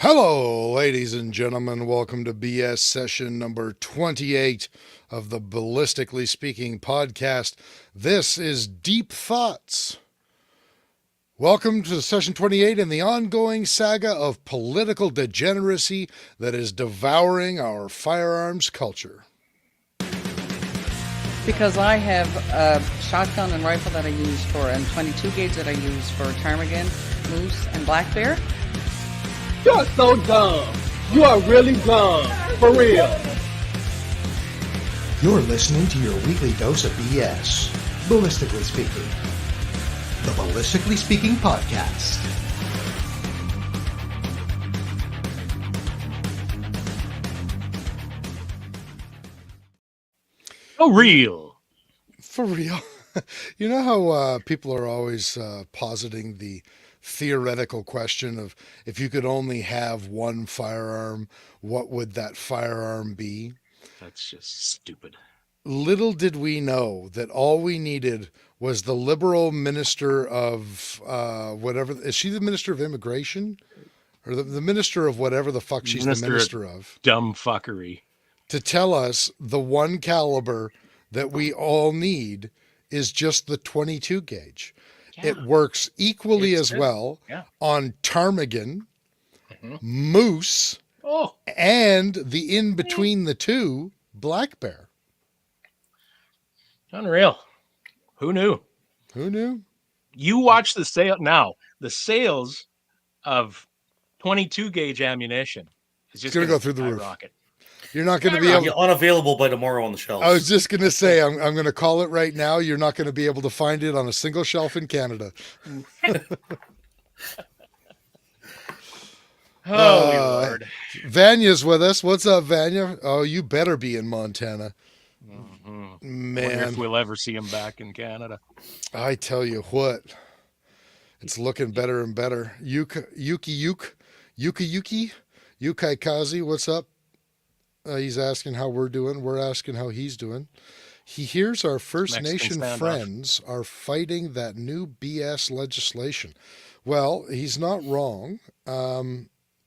Hello, ladies and gentlemen. Welcome to BS session number 28 of the Ballistically Speaking Podcast. This is Deep Thoughts. Welcome to session 28 and the ongoing saga of political degeneracy that is devouring our firearms culture. Because I have a shotgun and rifle that I use for, and 22 gauge that I use for ptarmigan, moose, and black bear. You're so dumb. You are really dumb. For real. You're listening to your weekly dose of BS. Ballistically Speaking. The Ballistically Speaking Podcast. For real. For real. You know how people are always positing the theoretical question of if you could only have one firearm, what would that firearm be? That's just stupid. Little did we know that all we needed was the liberal minister of whatever. Is she the minister of immigration? Or the minister of whatever the fuck she's the minister of? Dumb fuckery. To tell us the one caliber that we all need is just the 22 gauge. Yeah. It works equally as well on ptarmigan, moose, and the in between the two, black bear. Unreal. Who knew? Who knew? You watch the sale now. The sales of 22 gauge ammunition is just going to go through the roof. You're not going to be able unavailable by tomorrow on the shelves. I was just going to say, I'm going to call it right now. You're not going to be able to find it on a single shelf in Canada. Lord. Vanya's with us. What's up, Vanya? Oh, you better be in Montana. Mm-hmm. Man. Wonder if we'll ever see him back in Canada. I tell you what, it's looking better and better. Yuki Kazi, what's up? He's asking how we're doing. We're asking how he's doing. He hears our First Nation friends are fighting that new BS legislation. Well, he's not wrong.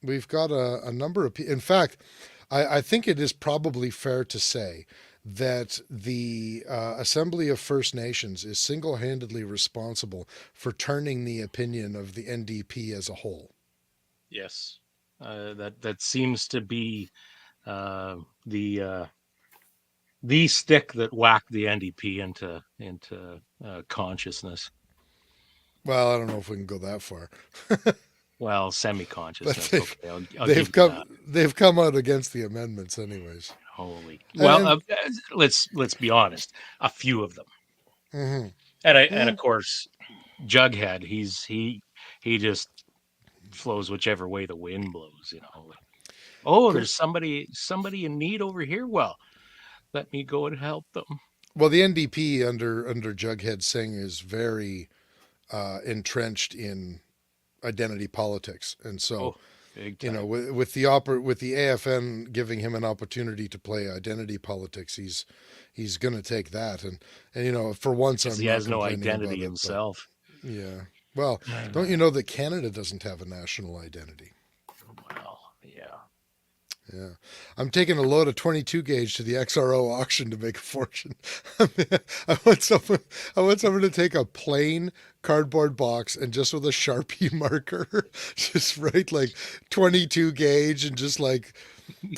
We've got a number of people. In fact, I think it is probably fair to say that the Assembly of First Nations is single-handedly responsible for turning the opinion of the NDP as a whole. Yes, that seems to be the stick that whacked the NDP into consciousness. Well, I don't know if we can go that far. Well, semi-consciousness. They've come out against the amendments, anyways. Holy. Well, let's be honest. A few of them, and of course, Jughead. He just flows whichever way the wind blows. You know. Oh, there's somebody in need over here. Well, let me go and help them. Well, the NDP under Jughead Singh is very entrenched in identity politics, and so you know, with the AFN giving him an opportunity to play identity politics, he's going to take that, and you know, for once, he has no identity himself. Yeah. Well, don't you know that Canada doesn't have a national identity? Well, yeah. Yeah, I'm taking a load of 22 gauge to the XRO auction to make a fortune. I want someone to take a plain cardboard box and just with a Sharpie marker, just write like 22 gauge and just like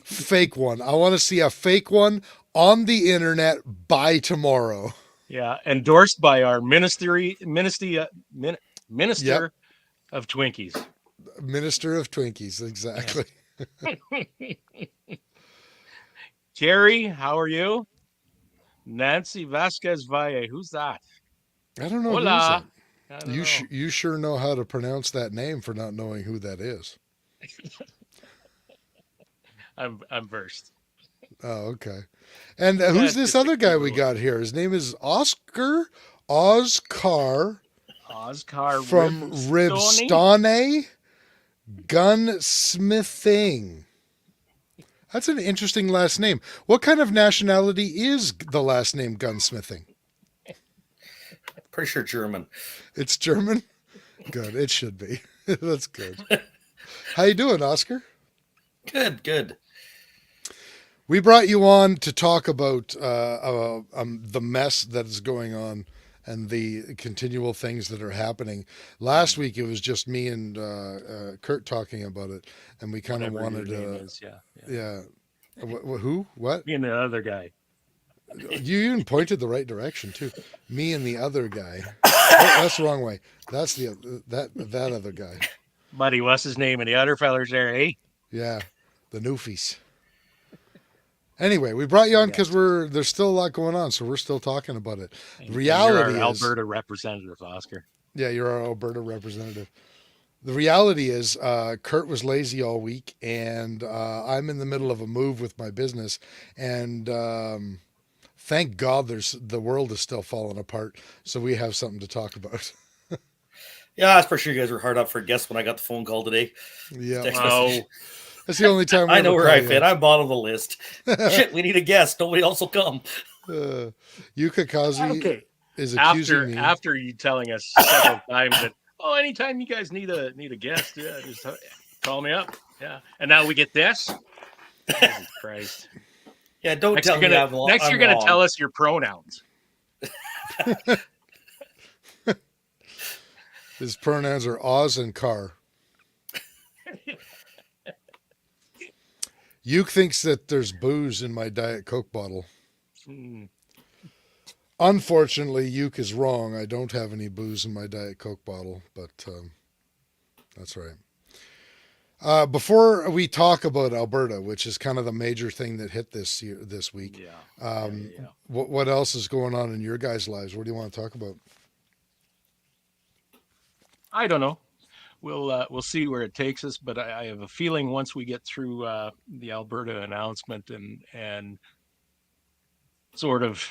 fake one. I want to see a fake one on the internet by tomorrow. Yeah, endorsed by our minister of Twinkies. Minister of Twinkies, exactly. Yeah. Jerry, how are you? Nancy Vasquez Valle, who's that? I don't know. Hola. You sure know how to pronounce that name for not knowing who that is. I'm versed. Oh, okay. And who's this other guy we got here? His name is Oscar from Ribstone Gunsmithing. That's an interesting last name. What kind of nationality is the last name Gunsmithing? Pretty sure German. It's German? Good. It should be. That's good. How you doing, Oscar? Good. We brought you on to talk about the mess that is going on and the continual things that are happening. Last week it was just me and Kurt talking about it, and we kind of wanted to. Yeah. Who? What? Me and the other guy. You even pointed the right direction too. Me and the other guy. Oh, that's the wrong way. That's that other guy. Buddy, what's his name? And the other feller's there, eh? Yeah, the Newfies. Anyway, we brought you on because there's still a lot going on, so we're still talking about it. The reality you're our is Alberta representative, Oscar. Yeah, you're our Alberta representative. The reality is, Kurt was lazy all week, and I'm in the middle of a move with my business, and thank God the world is still falling apart, so we have something to talk about. Yeah, that's for sure. You guys were hard up for guests when I got the phone call today. Yeah, Message. That's the only time I know where I fit. I'm bottom of the list. Shit, we need a guest. Nobody else will come. Yuka Kazi is accusing me after you telling us several times that anytime you guys need a guest, just call me up. Yeah, and now we get this. Jesus Christ! Yeah, don't next tell me next you're gonna tell us your pronouns. His pronouns are Oz and Car. Yuke thinks that there's booze in my Diet Coke bottle. Unfortunately, Yuke is wrong. I don't have any booze in my Diet Coke bottle, but that's right. Before we talk about Alberta, which is kind of the major thing that hit this week, what else is going on in your guys' lives? What do you want to talk about? I don't know. We'll see where it takes us, but I have a feeling once we get through the Alberta announcement and sort of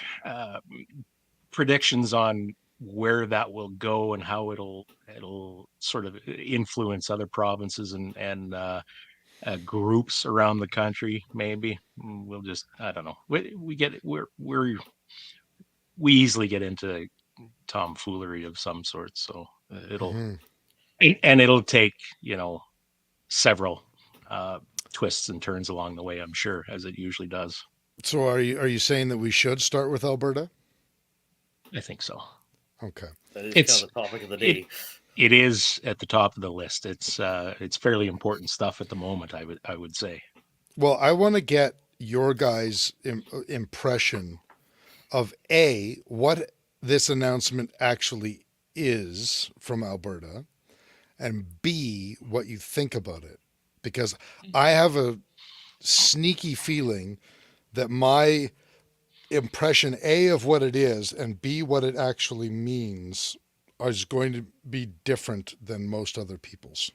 predictions on where that will go and how it'll sort of influence other provinces and groups around the country. Maybe we'll just, I don't know. We easily get into tomfoolery of some sort, so it'll. Mm-hmm. And it'll take, several twists and turns along the way, I'm sure, as it usually does. So are you saying that we should start with Alberta? I think so. Okay. It's kind of the topic of the day. It is at the top of the list. It's fairly important stuff at the moment, I would say. Well, I want to get your guys' impression of what this announcement actually is from Alberta, and B, what you think about it. Because I have a sneaky feeling that my impression, A, of what it is, and B, what it actually means, is going to be different than most other people's.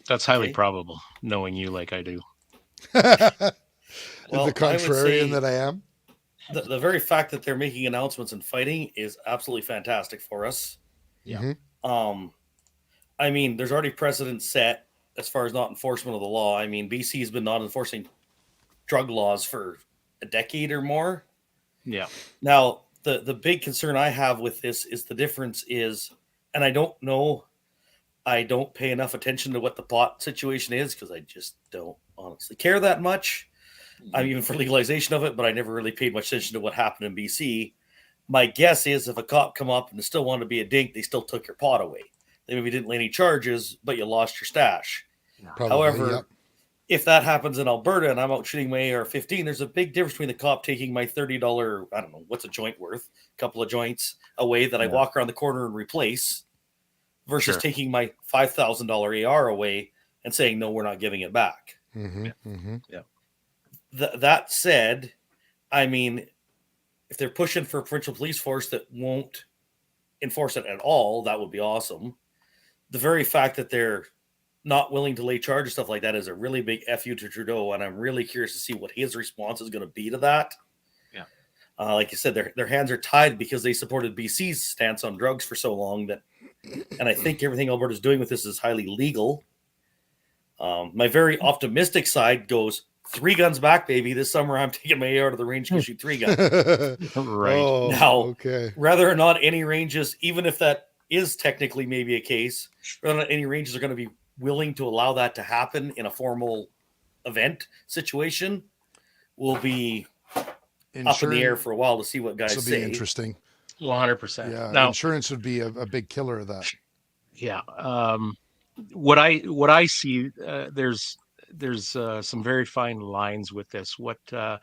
That's highly probable, knowing you like I do. The contrarian that I am. The very fact that they're making announcements and fighting is absolutely fantastic for us. Yeah. Mm-hmm. I mean, there's already precedent set as far as not enforcement of the law. I mean, BC has been not enforcing drug laws for a decade or more. Yeah. Now, the big concern I have with this is the difference is, and I don't pay enough attention to what the pot situation is because I just don't honestly care that much. I'm even for legalization of it, but I never really paid much attention to what happened in BC. My guess is if a cop come up and still wanted to be a dink, they still took your pot away. They maybe didn't lay any charges, but you lost your stash. Probably, however, if that happens in Alberta and I'm out shooting my AR-15, there's a big difference between the cop taking my $30, I don't know, what's a joint worth, a couple of joints away that I walk around the corner and replace versus taking my $5,000 AR away and saying, no, we're not giving it back. Mm-hmm. Mm-hmm. Yeah. That said, I mean, if they're pushing for a provincial police force that won't enforce it at all, that would be awesome. The very fact that they're not willing to lay charges, stuff like that, is a really big FU to Trudeau, and I'm really curious to see what his response is going to be to that. Yeah. Like you said, their hands are tied because they supported BC's stance on drugs for so long that, and I think everything Alberta's doing with this is highly legal. My very optimistic side goes, 3 guns back, baby. This summer, I'm taking my AR to the range to shoot 3 guns. Right. Now, whether or not any ranges, even if that is technically maybe a case, whether or not any ranges are going to be willing to allow that to happen in a formal event situation will be up in the air for a while to see what guys say. This will be interesting. 100%. Yeah, now, insurance would be a big killer of that. Yeah. What I see, there's some very fine lines with this. What the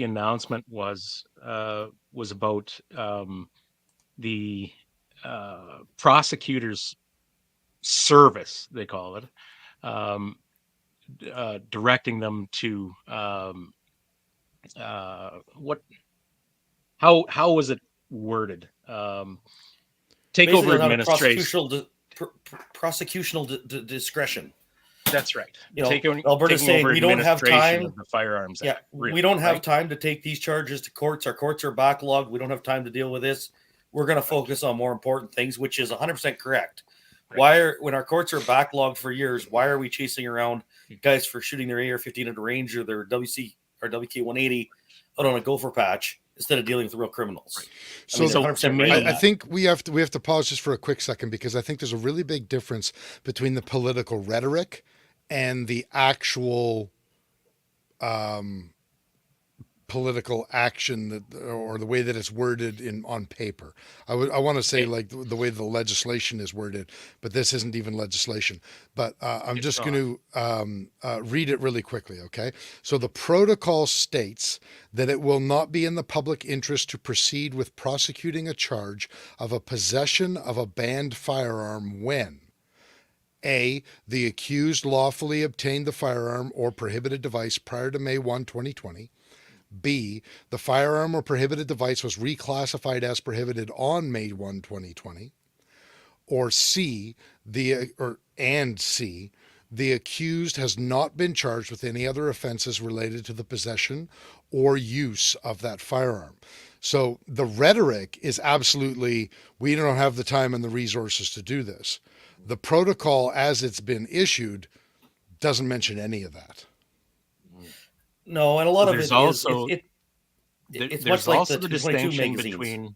announcement was about the prosecutor's service, they call it, directing them to how was it worded? Take over administration. Prosecutional discretion. That's right. Alberta saying we don't have time. Of the Firearms Act. We don't have time to take these charges to courts. Our courts are backlogged. We don't have time to deal with this. We're going to focus on more important things, which is 100% correct. Right. When our courts are backlogged for years, why are we chasing around guys for shooting their AR-15 at a range or their WC or WK-180 out on a gopher patch instead of dealing with real criminals? Right. I think we have to pause just for a quick second, because I think there's a really big difference between the political rhetoric and the actual political action or the way that it's worded on paper. I want to say like the way the legislation is worded, but this isn't even legislation. But I'm just going to read it really quickly, okay? So the protocol states that it will not be in the public interest to proceed with prosecuting a charge of a possession of a banned firearm when A, the accused lawfully obtained the firearm or prohibited device prior to May 1, 2020. B, the firearm or prohibited device was reclassified as prohibited on May 1, 2020. Or C, the accused has not been charged with any other offenses related to the possession or use of that firearm. So the rhetoric is absolutely, we don't have the time and the resources to do this. The protocol as it's been issued doesn't mention any of that. No, and a lot of it also, is it's there's much like also the the 1022 distinction magazines. between.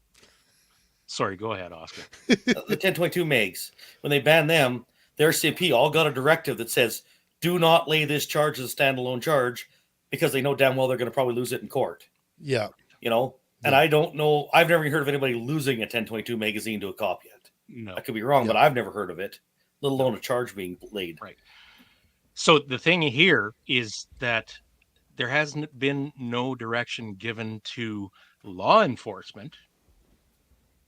Sorry, go ahead, Oscar. The 1022 mags, when they ban them, their CP all got a directive that says, do not lay this charge as a standalone charge, because they know damn well they're going to probably lose it in court. Yeah. And I don't know, I've never heard of anybody losing a 1022 magazine to a cop yet. No. I could be wrong, but I've never heard of it, let alone a charge being laid. Right. So the thing here is that there hasn't been no direction given to law enforcement.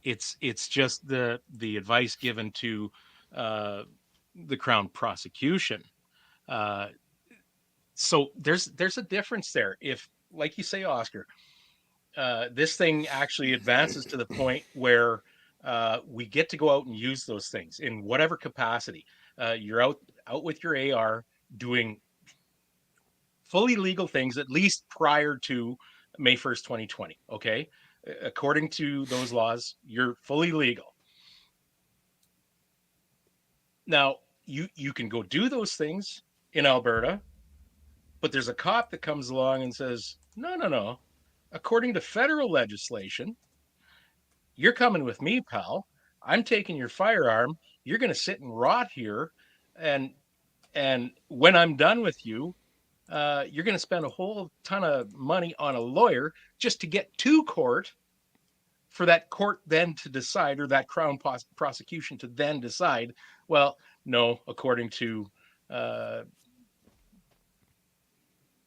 It's just the advice given to the Crown prosecution. So there's a difference there. If, like you say, Oscar, this thing actually advances to the point where we get to go out and use those things in whatever capacity. You're out with your AR doing fully legal things, at least prior to May 1st, 2020. Okay. According to those laws, you're fully legal. Now you can go do those things in Alberta, but there's a cop that comes along and says, no. According to federal legislation, you're coming with me, pal. I'm taking your firearm. You're going to sit and rot here. And when I'm done with you, you're going to spend a whole ton of money on a lawyer just to get to court, for that court then to decide, or that Crown prosecution to then decide, well, no, according to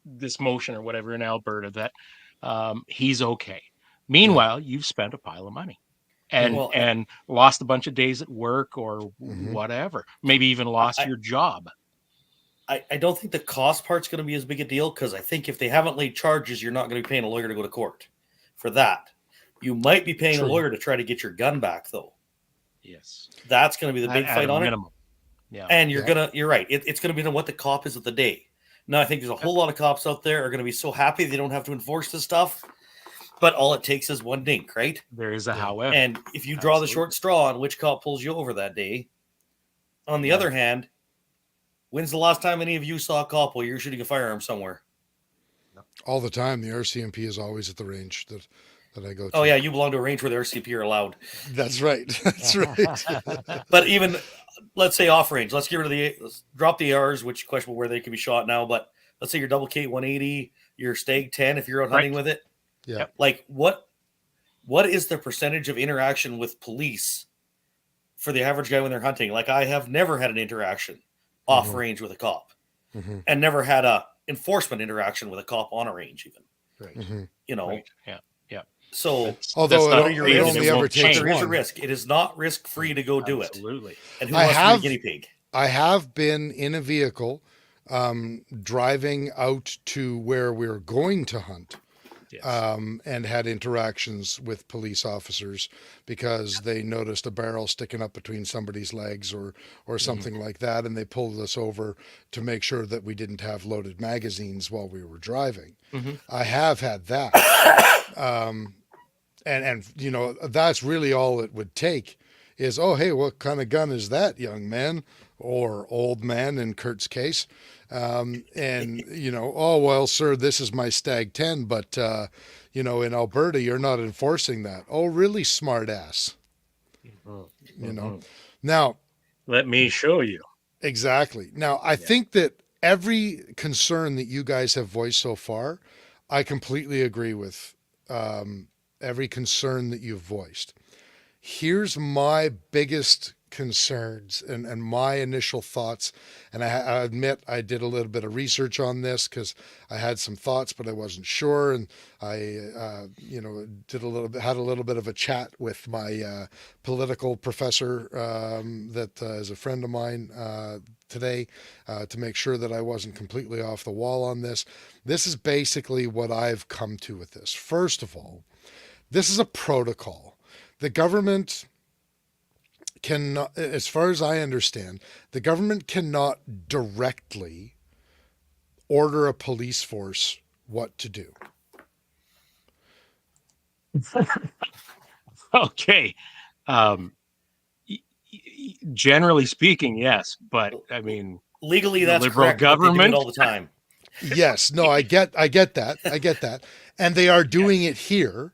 this motion or whatever in Alberta, that he's okay. Meanwhile, you've spent a pile of money and lost a bunch of days at work or whatever, maybe even lost your job. I don't think the cost part's going to be as big a deal, because I think if they haven't laid charges, you're not going to be paying a lawyer to go to court for that. You might be paying a lawyer to try to get your gun back, though. Yes. That's going to be the big fight on minimum. It. Yeah. And you're right. It's going to be on what the cop is of the day. Now, I think there's a whole lot of cops out there are going to be so happy they don't have to enforce this stuff, but all it takes is one dink, right? There is a however. And if you draw the short straw on which cop pulls you over that day, on the other hand, when's the last time any of you saw a cop while you're shooting a firearm somewhere? All the time. The RCMP is always at the range. that I go to. Oh yeah, you belong to a range where the RCP are allowed. That's right. That's right. But even, let's say off range, let's drop the ARs, which questionable where they can be shot now. But let's say your double K 180, your Stag 10, if you're out hunting with it. Yeah. Like what is the percentage of interaction with police for the average guy when they're hunting? Like I have never had an interaction off range with a cop, and never had a enforcement interaction with a cop on a range even. Right. You know. Right. Yeah. Although that's it only ever takes there is a one. risk. It is not risk free to go do Absolutely. it. And who wants to be a guinea pig? I have been in a vehicle driving out to where we're going to hunt. Yes. And had interactions with police officers because they noticed a barrel sticking up between somebody's legs or something like that, and they pulled us over to make sure that we didn't have loaded magazines while we were driving. I have had that, and you know, that's really all it would take is, oh hey, what kind of gun is that, young man or old man in Kurt's case? And you know, oh well, sir, this is my Stag 10, but you know, in Alberta, you're not enforcing that. Oh, really, smart ass. You know, now let me show you. Exactly. Now, I think that every concern that you guys have voiced so far, I completely agree with. Every concern that you've voiced. Here's my biggest concerns and my initial thoughts, and I admit I did a little bit of research on this because I had some thoughts but I wasn't sure, and I you know, had a little bit of a chat with my political professor that is a friend of mine today to make sure that I wasn't completely off the wall on this. This is basically what I've come to with this. First of all, this is a protocol. The government cannot, as far as I understand, the government cannot directly order a police force what to do. Okay. Generally speaking, yes, but I mean, legally that's liberal correct, government but they do it all the time. Yes, no, I get that, and they are doing it here.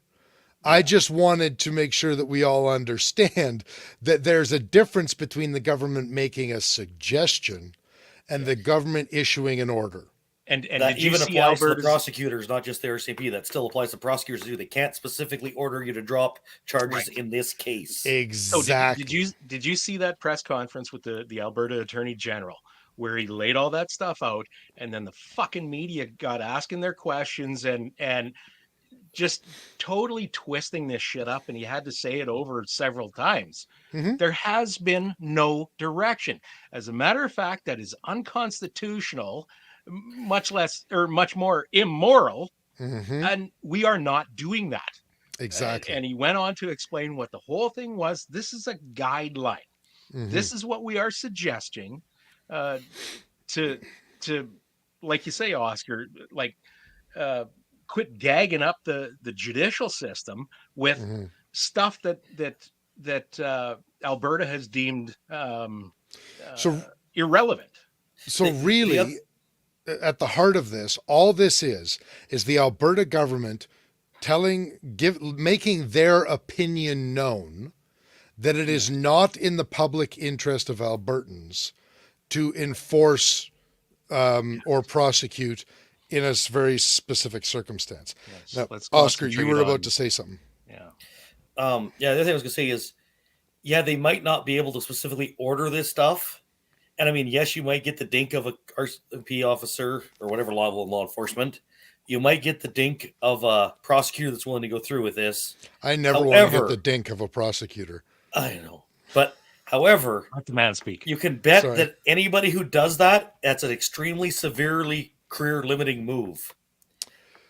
I just wanted to make sure that we all understand that there's a difference between the government making a suggestion and the government issuing an order. And that did you even see applies to Alberta's... the prosecutors, not just the RCP. That still applies to prosecutors too. They can't specifically order you to drop charges in this case. Exactly. So did you see that press conference with the Alberta Attorney General where he laid all that stuff out, and then the fucking media got asking their questions and just totally twisting this shit up, and he had to say it over several times. There has been no direction. As a matter of fact, that is unconstitutional, much more immoral, and we are not doing that. Exactly. And he went on to explain what the whole thing was. This is a guideline. This is what we are suggesting to like you say, Oscar, like quit gagging up the judicial system with stuff that Alberta has deemed irrelevant. So really, at the heart of this, all this is the Alberta government making their opinion known that it is not in the public interest of Albertans to enforce or prosecute in a very specific circumstance. Now, Oscar, you were about to say something. Yeah. The other thing I was going to say is, they might not be able to specifically order this stuff. And I mean, yes, you might get the dink of a RCP officer or whatever level of law enforcement. You might get the dink of a prosecutor that's willing to go through with this. I never want to get the dink of a prosecutor. I know. But however, let the man speak. You can bet that anybody who does that's an extremely severely career limiting move.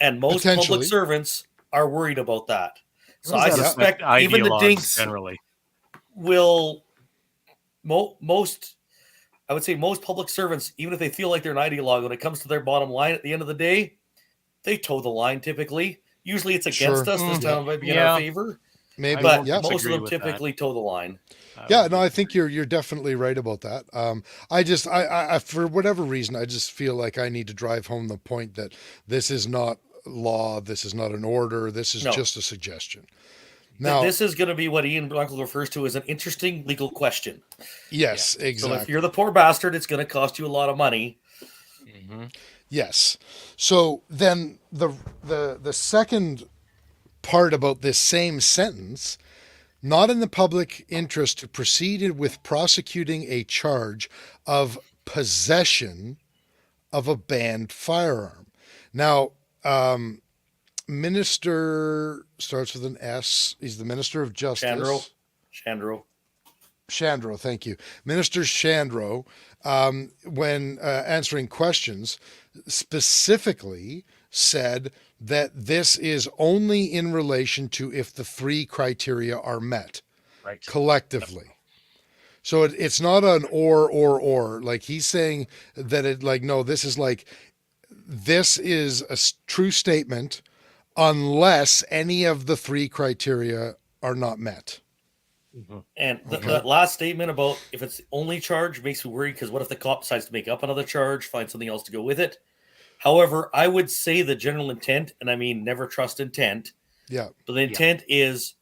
And most public servants are worried about that. So I suspect even the dinks generally will most public servants, even if they feel like they're an ideologue, when it comes to their bottom line at the end of the day, they toe the line typically. Usually it's against us. This time might be in our favor. Maybe, but most of them typically toe the line. I think you're definitely right about that. I for whatever reason, I just feel like I need to drive home the point that this is not law. This is not an order. This is just a suggestion. Now, this is going to be what Ian Blanco refers to as an interesting legal question. Yes, exactly. So if you're the poor bastard, it's going to cost you a lot of money. Mm-hmm. Yes. So then the second part about this same sentence, not in the public interest to proceed with prosecuting a charge of possession of a banned firearm. Now, Minister starts with an S. He's the Minister of Justice. Shandro, thank you. Minister Shandro, when answering questions, specifically said that this is only in relation to if the three criteria are met collectively. So it's not an or. Like he's saying that this is a true statement unless any of the three criteria are not met. Mm-hmm. And that last statement about if it's the only charge makes me worried, because what if the cop decides to make up another charge, find something else to go with it? However, I would say the general intent, and I mean never trust intent. Yeah. But the intent is,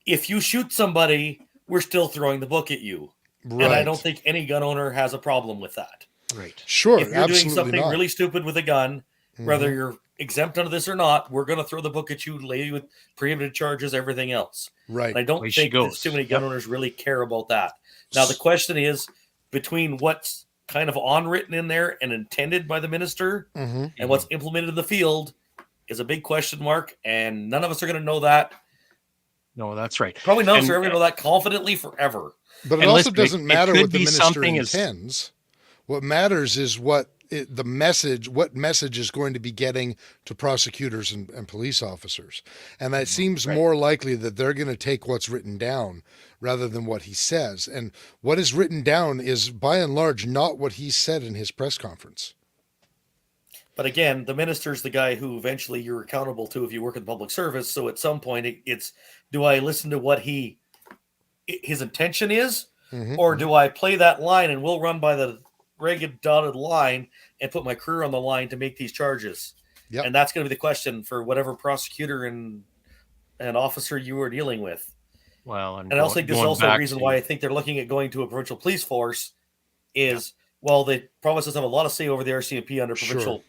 if you shoot somebody, we're still throwing the book at you. Right. And I don't think any gun owner has a problem with that. Right. Sure. If you're doing something really stupid with a gun, whether you're exempt under this or not, we're going to throw the book at you, lay you with prohibited charges, everything else. Right. And I don't think that too many gun owners really care about that. Now, the question is, between what's kind of on-written in there and intended by the minister and what's implemented in the field is a big question mark, and none of us are going to know that. No, that's right. Probably none of us are ever going to know that confidently forever. But it also doesn't matter what the minister intends. What matters is what message is going to be getting to prosecutors and police officers. And that seems more likely that they're going to take what's written down rather than what he says. And what is written down is, by and large, not what he said in his press conference. But again, the minister's the guy who eventually you're accountable to if you work in public service. So at some point, it's, do I listen to what his intention is, or do I play that line and we'll run by the ragged dotted line and put my career on the line to make these charges? Yep. And that's going to be the question for whatever prosecutor and officer you are dealing with. Well, and I also think this is also a reason why I think they're looking at going to a provincial police force is, well, the provinces have a lot of say over the RCMP under provincial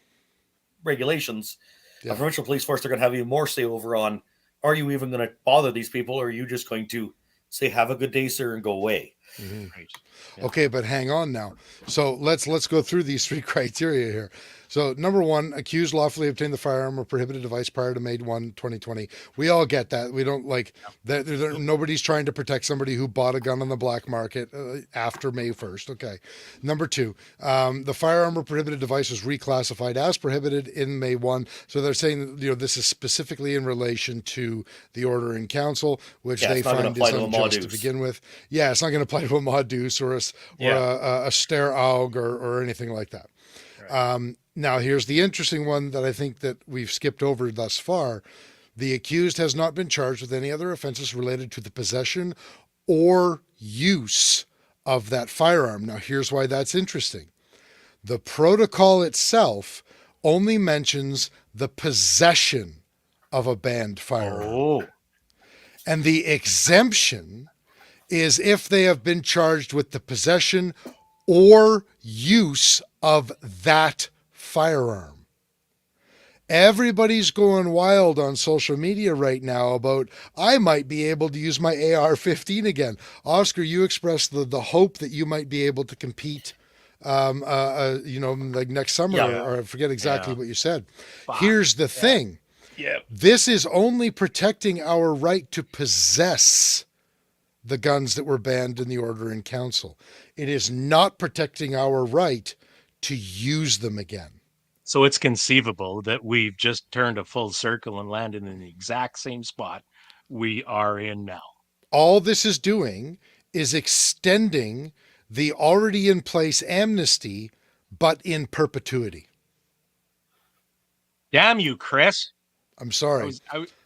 regulations. A provincial police force, they're going to have even more say over on, are you even going to bother these people, or are you just going to say, have a good day, sir, and go away? Right. Yeah. Okay, but hang on now. So let's go through these three criteria here. So number one, accused lawfully obtained the firearm or prohibited device prior to May 1, 2020. We all get that. We don't like that. Nobody's trying to protect somebody who bought a gun on the black market after May 1st. Okay. Number two, the firearm or prohibited device was reclassified as prohibited in May 1. So they're saying, this is specifically in relation to the order in council, which they find is unjust to begin with. Yeah, it's not going to apply to a modus or a stare aug or anything like that. Right. Now, here's the interesting one that I think that we've skipped over thus far. The accused has not been charged with any other offenses related to the possession or use of that firearm. Now, here's why that's interesting. The protocol itself only mentions the possession of a banned firearm. And the exemption is if they have been charged with the possession or use of that firearm. Everybody's going wild on social media right now about, I might be able to use my AR-15 again. Oscar, you expressed the hope that you might be able to compete, like next summer, or I forget exactly what you said. Here's the thing. This is only protecting our right to possess the guns that were banned in the order in council. It is not protecting our right to use them again. So it's conceivable that we've just turned a full circle and landed in the exact same spot we are in now. All this is doing is extending the already in place amnesty, but in perpetuity. Damn you, Chris. I'm sorry.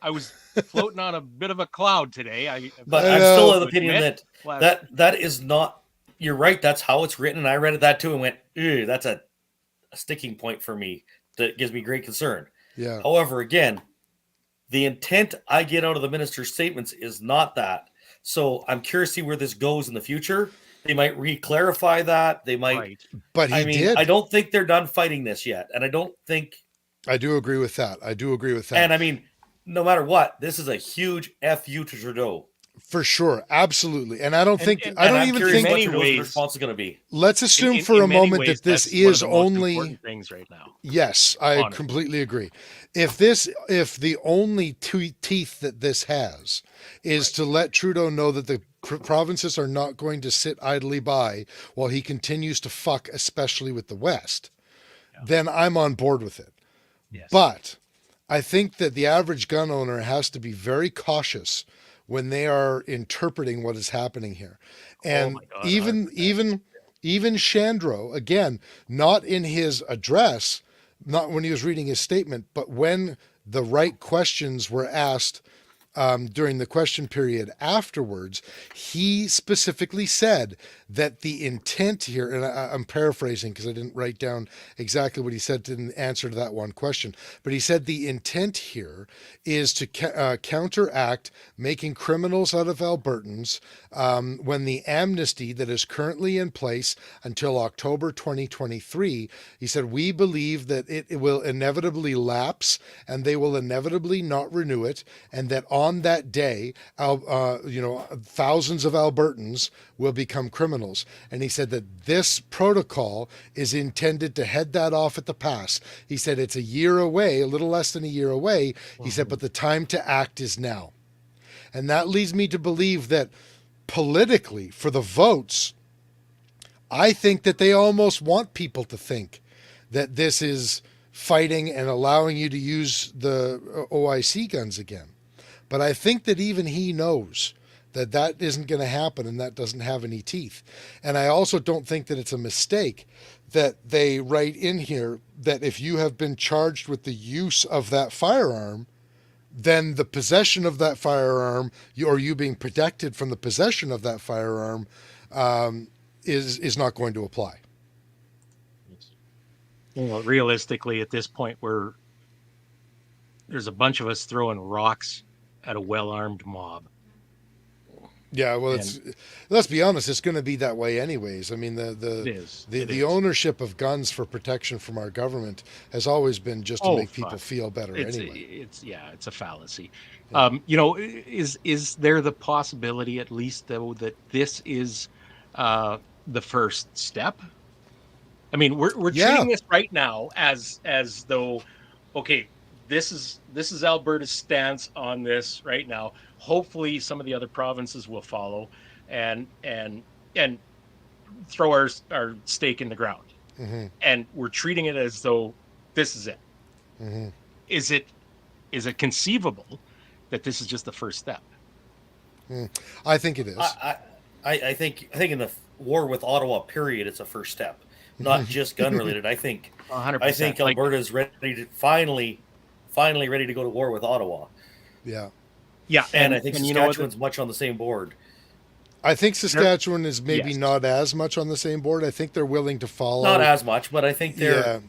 I was floating on a bit of a cloud today. But I'm still of the opinion that is not, you're right, that's how it's written. I read that too and went, that's a sticking point for me that gives me great concern. Yeah. However, again, the intent I get out of the minister's statements is not that. So I'm curious to see where this goes in the future. They might re-clarify that. They might. Right. But he did. I don't think they're done fighting this yet, and I don't think. I do agree with that. And I mean, no matter what, this is a huge FU to Trudeau. For sure, absolutely, and I don't think I'm even curious think what Trudeau's response is going to be. Let's assume for a moment ways, that this is only important things right now. Yes, I completely agree. If the only teeth that this has is to let Trudeau know that the provinces are not going to sit idly by while he continues to fuck, especially with the West, then I'm on board with it. Yes. But I think that the average gun owner has to be very cautious when they are interpreting what is happening here. And even Shandro, again, not in his address, not when he was reading his statement, but when the right questions were asked during the question period afterwards, he specifically said that the intent here, and I'm paraphrasing because I didn't write down exactly what he said in answer to that one question, but he said the intent here is to counteract making criminals out of Albertans when the amnesty that is currently in place until October 2023, he said, we believe that it will inevitably lapse and they will inevitably not renew it, and that on that day, thousands of Albertans will become criminals. And he said that this protocol is intended to head that off at the pass. He said it's a year away, a little less than a year away. He said, but the time to act is now. And that leads me to believe that politically, for the votes, I think that they almost want people to think that this is fighting and allowing you to use the OIC guns again. But I think that even he knows that isn't going to happen and that doesn't have any teeth. And I also don't think that it's a mistake that they write in here that if you have been charged with the use of that firearm, then the possession of that firearm, or you being protected from the possession of that firearm, is not going to apply. Well, realistically, at this point, there's a bunch of us throwing rocks at a well-armed mob. Yeah, well, let's be honest, it's going to be that way anyways. I mean, the ownership of guns for protection from our government has always been just to make people feel better anyway. It's a fallacy. Yeah. Is there the possibility, at least, though, that this is the first step? I mean, we're treating this right now as though, okay, this is Alberta's stance on this right now. Hopefully, some of the other provinces will follow, and throw our stake in the ground. Mm-hmm. And we're treating it as though this is it. Mm-hmm. Is it conceivable that this is just the first step? I think it is. I think in the war with Ottawa, period, it's a first step. Not just gun related. I think 100%. I think Alberta's ready to finally ready to go to war with Ottawa. Yeah. Yeah. And I think Saskatchewan's much on the same board. I think Saskatchewan is maybe not as much on the same board. I think they're willing to follow. Not as much, but I think they're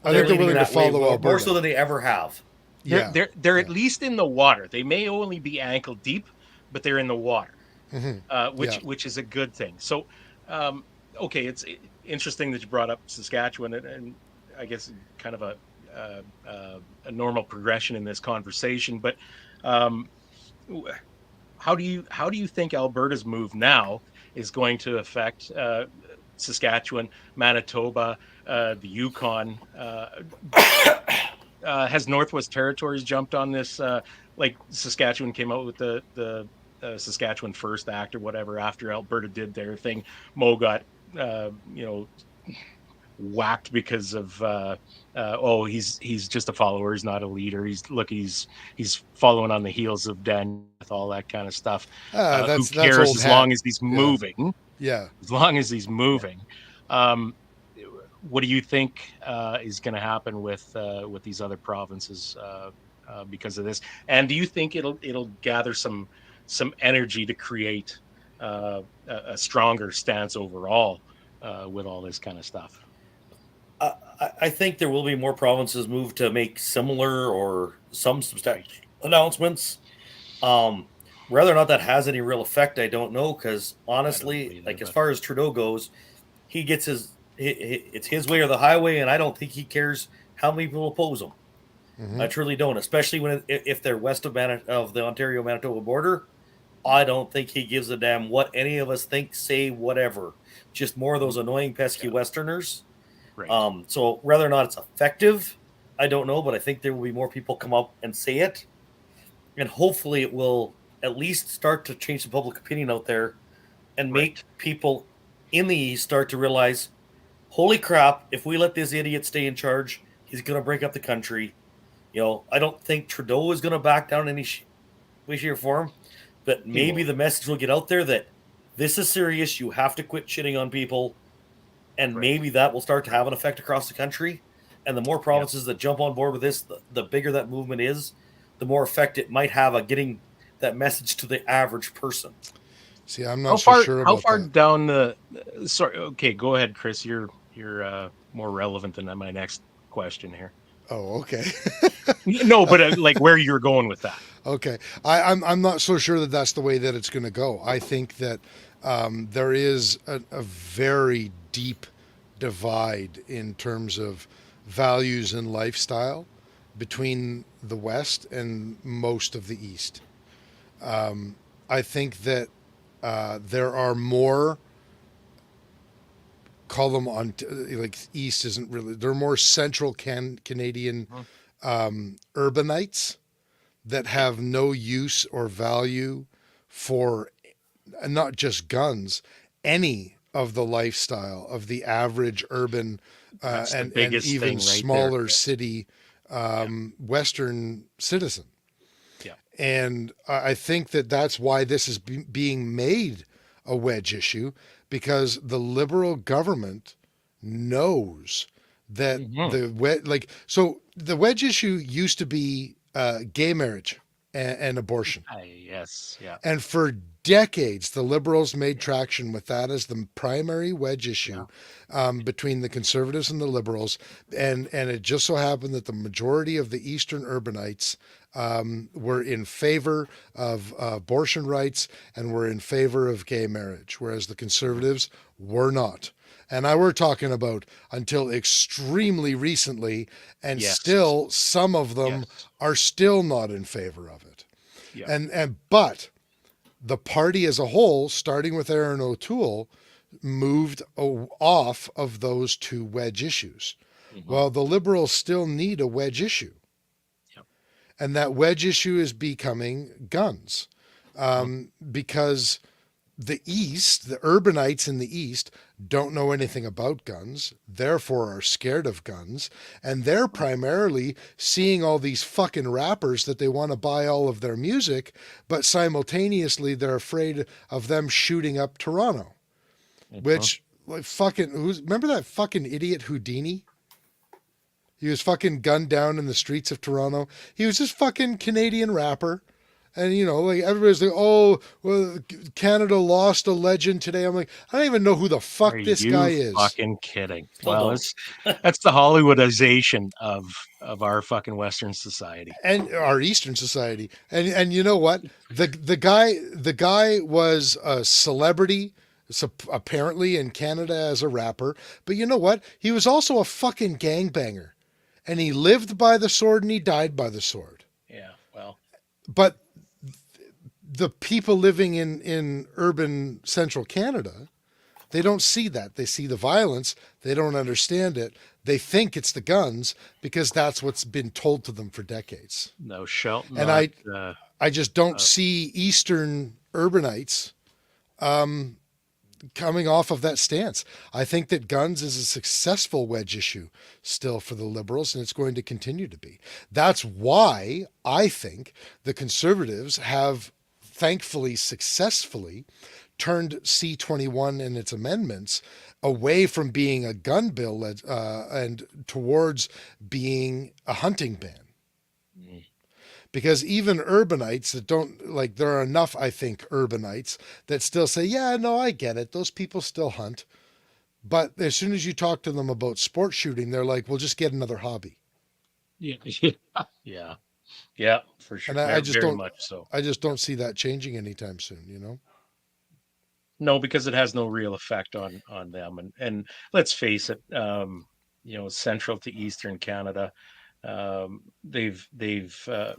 willing to follow Alberta. More so than they ever have. They're at least in the water. They may only be ankle deep, but they're in the water, which is a good thing. So, okay, it's interesting that you brought up Saskatchewan, and I guess kind of a normal progression in this conversation. But how do you think Alberta's move now is going to affect Saskatchewan, Manitoba, the Yukon? Has Northwest Territories jumped on this? Like Saskatchewan came out with the Saskatchewan First Act or whatever after Alberta did their thing. Mo got whacked because of he's just a follower, he's not a leader, he's following on the heels of Dan, all that kind of stuff. Who cares as long as he's moving? As long as he's moving. What do you think is going to happen with these other provinces because of this? And do you think it'll gather some energy to create a stronger stance overall with all this kind of stuff? I think there will be more provinces move to make similar or some substantial announcements. Whether or not that has any real effect, I don't know. Because honestly, either, as far as Trudeau goes, he gets it's his way or the highway, and I don't think he cares how many people oppose him. I truly don't, especially if they're west of the Ontario-Manitoba border. I don't think he gives a damn what any of us think, say, whatever. Just more of those annoying, pesky Westerners. Right. So whether or not it's effective, I don't know, but I think there will be more people come up and say it, and hopefully it will at least start to change the public opinion out there and make people in the East start to realize, holy crap, if we let this idiot stay in charge, he's going to break up the country. I don't think Trudeau is going to back down any way, shape, or form, but maybe the message will get out there that this is serious. You have to quit shitting on people, and maybe that will start to have an effect across the country. And the more provinces that jump on board with this, the bigger that movement is, the more effect it might have on getting that message to the average person. See, I'm not so sure about how far that. down the. Sorry, okay, go ahead, Chris. You're more relevant than my next question here. Oh, okay. No, but where you're going with that. Okay, I'm not so sure that that's the way that it's going to go. I think that there is a very deep divide in terms of values and lifestyle between the West and most of the East. I think that there are more, call them on East isn't really, they're more central Canadian urbanites that have no use or value for not just guns, any of the lifestyle of the average urban and even smaller city Western citizen. Yeah. And I think that that's why this is being made a wedge issue, because the Liberal government knows that the wedge issue used to be gay marriage and abortion. Yes, yeah. And for decades, the Liberals made traction with that as the primary wedge issue between the Conservatives and the Liberals. And it just so happened that the majority of the Eastern urbanites were in favor of abortion rights and were in favor of gay marriage, whereas the Conservatives were not. And we're talking about until extremely recently, and still some of them are still not in favor of it. Yeah. But the party as a whole, starting with Aaron O'Toole, moved off of those two wedge issues. Well, the Liberals still need a wedge issue. And that wedge issue is becoming guns. Because the East, the urbanites in the East, don't know anything about guns, therefore are scared of guns, and they're primarily seeing all these fucking rappers that they want to buy all of their music, but simultaneously they're afraid of them shooting up Toronto. Which, remember that fucking idiot Houdini? He was fucking gunned down in the streets of Toronto. He was this fucking Canadian rapper. And, everybody's like, oh, well, Canada lost a legend today. I'm like, I don't even know who the fuck this guy is. Fucking kidding. Well, that's the Hollywoodization of our fucking Western society. And our Eastern society. And you know what? The guy was a celebrity, apparently in Canada as a rapper. But you know what? He was also a fucking gangbanger. And he lived by the sword and he died by the sword. Yeah, well. But the people living in urban central Canada, they don't see that. They see the violence. They don't understand it. They think it's the guns because that's what's been told to them for decades. No, Shelton. And I just don't see Eastern urbanites coming off of that stance. I think that guns is a successful wedge issue still for the Liberals, and it's going to continue to be. That's why I think the Conservatives have thankfully successfully turned C-21 and its amendments away from being a gun bill and towards being a hunting ban. Because even urbanites that don't, there are enough, I think, urbanites that still say, yeah, no, I get it. Those people still hunt. But as soon as you talk to them about sport shooting, they're like, "We'll just get another hobby." Yeah, yeah, yeah, for sure. And I just Very don't, much so. I just don't see that changing anytime soon. You know? No, because it has no real effect on them. And let's face it, central to eastern Canada,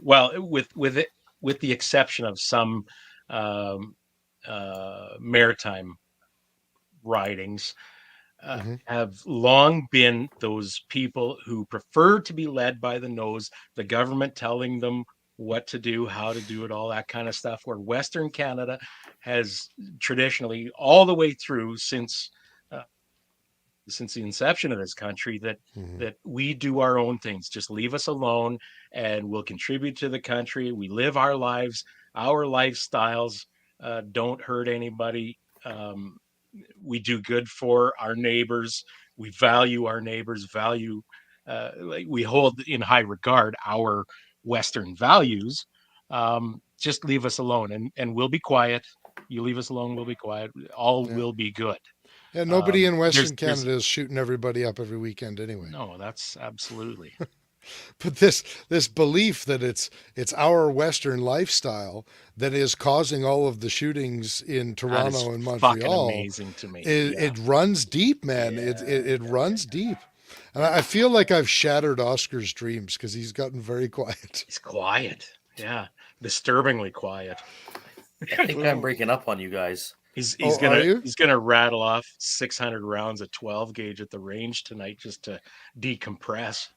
well, with it, with the exception of some um, maritime ridings, Mm-hmm. have long been those people who prefer to be led by the nose, the government telling them what to do, how to do it, all that kind of stuff. Where Western Canada has traditionally, all the way through uh, since the inception of this country, Mm-hmm. that we do our own things. Just leave us alone, and we'll contribute to the country. We live our lives, our lifestyles. Don't hurt anybody. We do good for our neighbors. We value our neighbors. Like we hold in high regard our Western values. Just leave us alone, and we'll be quiet. You leave us alone, we'll be quiet. All Yeah. will be good. Yeah. Nobody in Western There's Canada is shooting everybody up every weekend anyway. no, that's absolutely. But this belief that it's our Western lifestyle that is causing all of the shootings in That is Toronto and fucking Montreal, amazing to me. it runs deep, man. It runs deep. And I feel like I've shattered Oscar's dreams because he's gotten very quiet. He's quiet. Yeah, disturbingly quiet. I think I'm breaking up on you guys. He's Are you? he's gonna rattle off 600 rounds of 12 gauge at the range tonight just to decompress.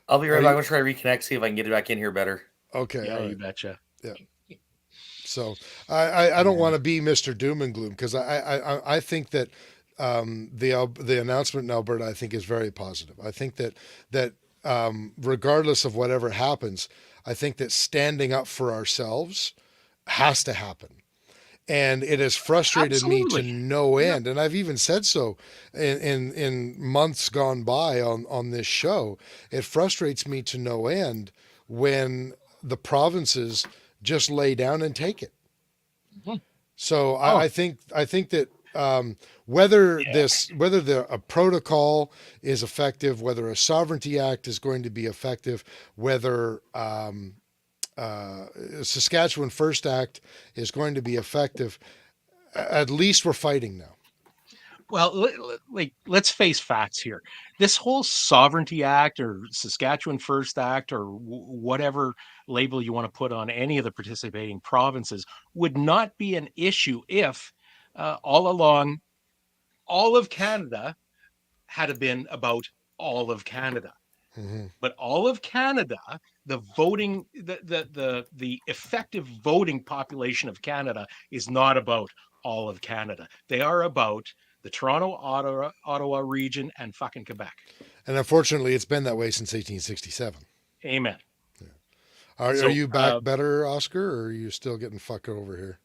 I'll be right back. I'm gonna try to reconnect, see if I can get it back in here better. Okay. Yeah, All you right. betcha. Yeah. So I don't want to be Mr. Doom and Gloom because I think that the announcement in Alberta I think is very positive. I think that regardless of whatever happens, I think that standing up for ourselves has to happen. And it has frustrated me to Absolutely. no Yeah. end. And I've even said so in months gone by on this show. It frustrates me to no end when the provinces just lay down and take it. Mhm. So Oh, I think that whether yeah. a protocol is effective, whether a sovereignty act is going to be effective, whether Saskatchewan First Act is going to be effective, at least we're fighting now. Well, like let's face facts here. This whole Sovereignty Act or Saskatchewan First Act or whatever label you want to put on any of the participating provinces would not be an issue if all along all of Canada had been about all of Canada. Mm-hmm. But all of Canada, the voting, the effective voting population of Canada is not about all of Canada. They are about the Toronto, Ottawa region, and fucking Quebec. And unfortunately, it's been that way since 1867. Amen. Are So, you back better, Oscar, or are you still getting fucked over here?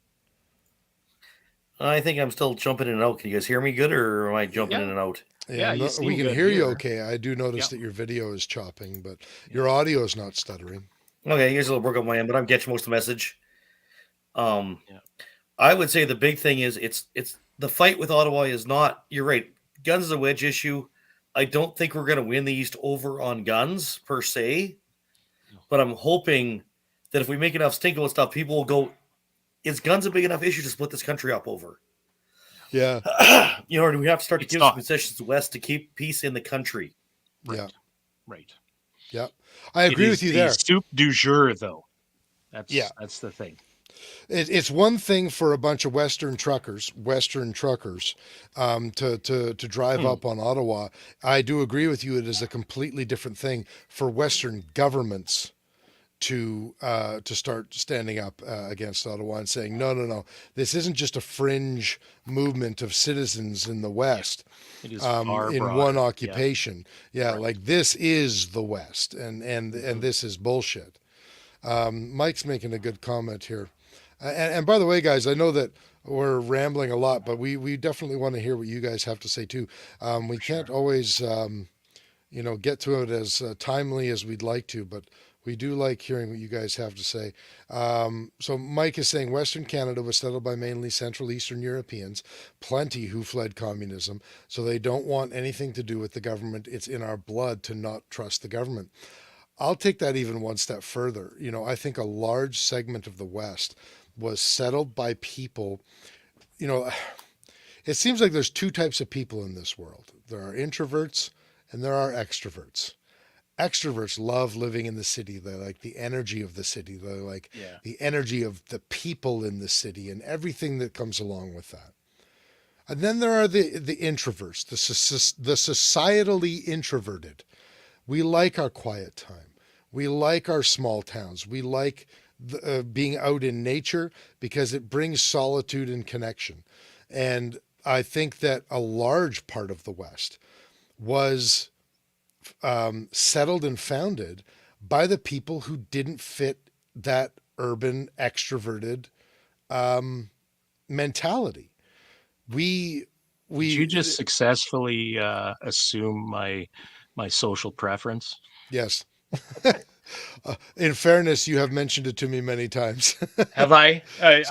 I think I'm still jumping in and out. Can you guys hear me good, or am I jumping in yeah, and out? yeah, you we seem can good hear you here. okay. I do notice Yeah, that your video is chopping, but your audio is not stuttering. Okay, here's a little work on my end, but I'm getting most of the message. yeah, I would say the big thing is it's the fight with Ottawa is not. You're right. Guns is a wedge issue. I don't think we're going to win the East over on guns per se, but I'm hoping that if we make enough stink and stuff, people will go. Is guns a big enough issue to split this country up over? Yeah, Or do we have to start to it's give some not. concessions to West to keep peace in the country? yeah, Right, right. yeah. I It agree is with you the there. soup du jour, though. Yeah, That's the thing. it's one thing for a bunch of Western truckers, to drive up on Ottawa. I do agree with you. It is a completely different thing for Western governments to start standing up against Ottawa and saying, no, this isn't just a fringe movement of citizens in the West It is far in one broader. Yeah, occupation. Yeah, right. like this is the West, and this is bullshit. Mike's making a good comment here. And by the way, guys, I know that we're rambling a lot, but we definitely want to hear what you guys have to say too. We can't always, get to it as timely as we'd like to, but We do like hearing what you guys have to say. So Mike is saying Western Canada was settled by mainly Central Eastern Europeans, plenty who fled communism. So they don't want anything to do with the government. It's in our blood to not trust the government. I'll take that even one step further. I think a large segment of the West was settled by people. It seems like there's two types of people in this world. There are introverts and there are extroverts. Extroverts love living in the city. They like the energy of the city. They like the energy of the people in the city and everything that comes along with that. And then there are the introverts, the societally introverted. We like our quiet time. We like our small towns. We like being out in nature because it brings solitude and connection. And I think that a large part of the West was settled and founded by the people who didn't fit that urban extroverted mentality. Did you just successfully assume my social preference? Yes. In fairness, you have mentioned it to me many times. Have I? I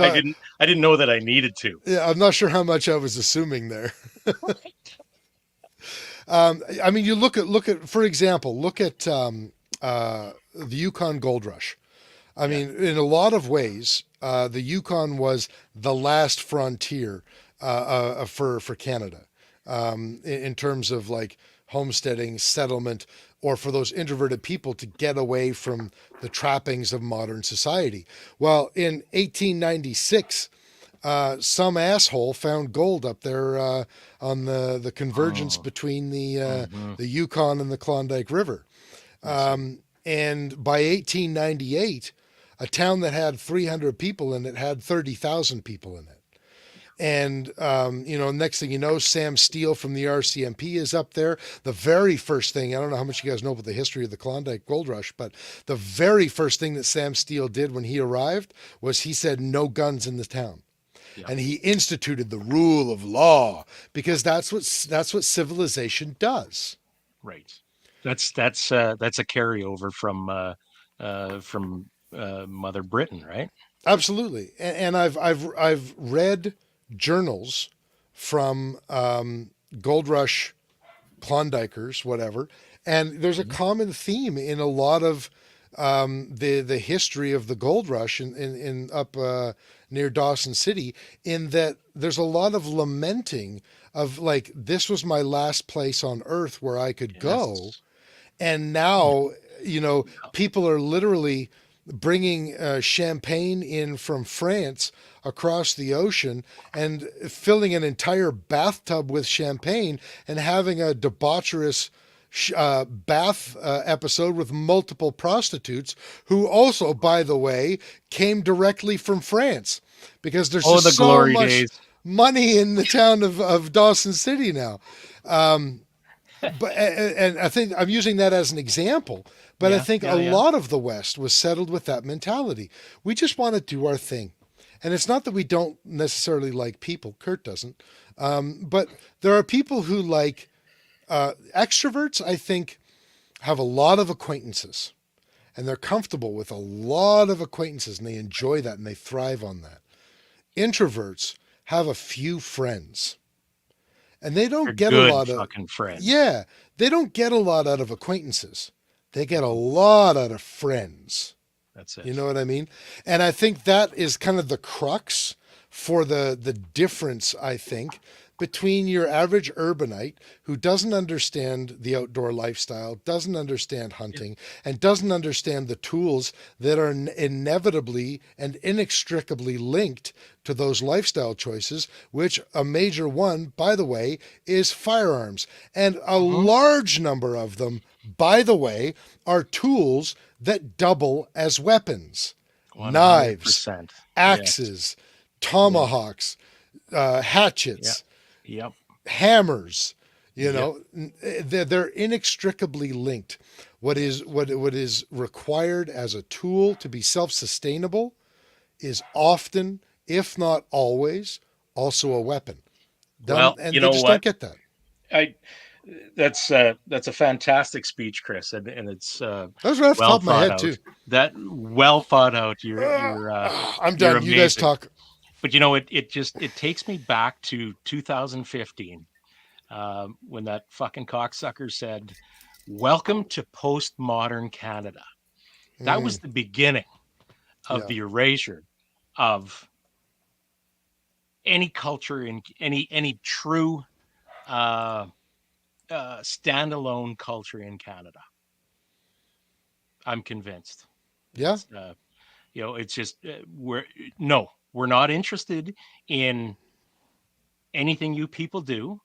didn't know that I needed to. Yeah, I'm not sure how much I was assuming there. I mean, you look at, for example, the Yukon Gold Rush. I mean, in a lot of ways, the Yukon was the last frontier for Canada in terms of like homesteading, settlement, or for those introverted people to get away from the trappings of modern society. Well, in 1896, some asshole found gold up there on the convergence between the Yukon and the Klondike River. And by 1898, a town that had 300 people in it had 30,000 people in it. And, next thing you know, Sam Steele from the RCMP is up there. The very first thing, I don't know how much you guys know about the history of the Klondike Gold Rush, but the very first thing that Sam Steele did when he arrived was he said, no guns in the town. Yeah. And he instituted the rule of law because that's what civilization does. Right. That's a carryover from Mother Britain, right? Absolutely. And I've read journals from Gold Rush Klondikers, whatever, and there's a common theme in a lot of the history of the Gold Rush in up near Dawson City, in that there's a lot of lamenting of like, this was my last place on earth where I could go, and now people are literally bringing champagne in from France across the ocean and filling an entire bathtub with champagne and having a debaucherous bath episode with multiple prostitutes who also, by the way, came directly from France, because there's just so much money in the town of Dawson City now. But I think I'm using that as an example, but I think a lot of the West was settled with that mentality. We just want to do our thing. And it's not that we don't necessarily like people. Kurt doesn't. But there are people who like extroverts, I think, have a lot of acquaintances, and they're comfortable with a lot of acquaintances, and they enjoy that and they thrive on that. Introverts have a few friends. And they don't get a lot of fucking friends. Yeah, they don't get a lot out of acquaintances. They get a lot out of friends. That's it. You know what I mean? And I think that is kind of the crux for the difference, I think, between your average urbanite who doesn't understand the outdoor lifestyle, doesn't understand hunting, and doesn't understand the tools that are inevitably and inextricably linked to those lifestyle choices, which a major one, by the way, is firearms. And a large number of them, by the way, are tools that double as weapons. 100%. Knives, axes, tomahawks, hatchets, hammers. They're inextricably linked. What is required as a tool to be self-sustainable is often, if not always, also a weapon. Well, and they just don't get that. That's a fantastic speech, Chris, and it's That was right off the well top of my thought head out. too. That well thought out. I'm you're done. You guys amazing. talk. But you know, it takes me back to 2015 when that fucking cocksucker said, "Welcome to postmodern Canada." That was the beginning of the erasure of any culture in any true standalone culture in Canada. I'm convinced. Yeah. It's just we're not interested in anything you people do.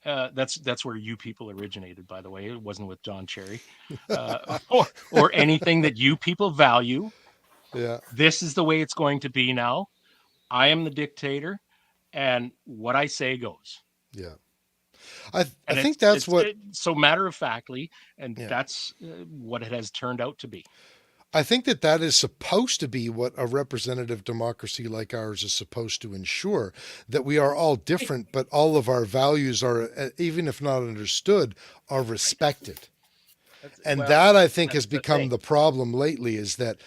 That's where you people originated, by the way. It wasn't with John Cherry, or anything that you people value. Yeah. This is the way it's going to be now. I am the dictator, and what I say goes. Yeah. I think that's what. So matter of factly, and that's what it has turned out to be. I think that is supposed to be what a representative democracy like ours is supposed to ensure, that we are all different, but all of our values are, even if not understood, are respected. And that, I think, has become the problem lately, is that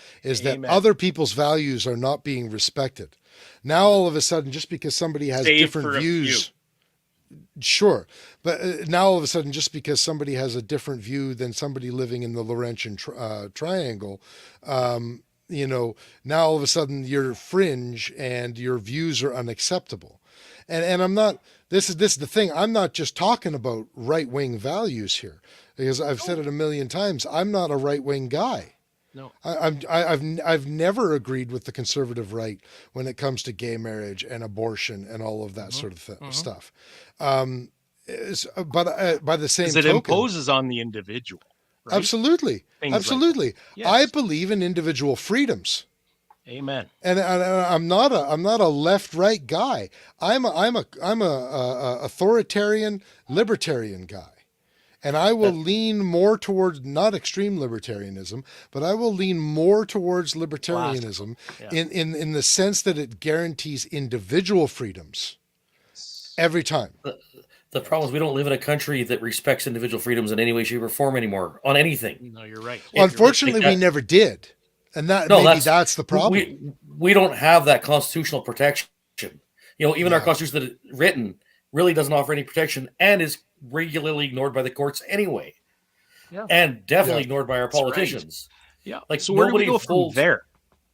other people's values are not being respected. Now, all of a sudden, just because somebody has different views, sure. But now all of a sudden, just because somebody has a different view than somebody living in the Laurentian Triangle, now all of a sudden you're fringe and your views are unacceptable. And I'm not, this is the thing. I'm not just talking about right-wing values here, because I've said it a million times. I'm not a right-wing guy. No, I've never agreed with the conservative right when it comes to gay marriage and abortion and all of that sort of stuff. But by the same token, it imposes on the individual. Right? Absolutely, absolutely. Like yes. I believe in individual freedoms. Amen. And I'm not a left-right guy. I'm a authoritarian libertarian guy. And I will lean more towards, not extreme libertarianism, but I will lean more towards libertarianism in the sense that it guarantees individual freedoms every time. The problem is we don't live in a country that respects individual freedoms in any way, shape, or form anymore on anything. No, you're right. Well, unfortunately, we never did. And that's the problem. We don't have that constitutional protection. Even our constitution that is written really doesn't offer any protection and is regularly ignored by the courts anyway. Yeah. And definitely ignored by our politicians. Right. Yeah. Like, so where do we go from there?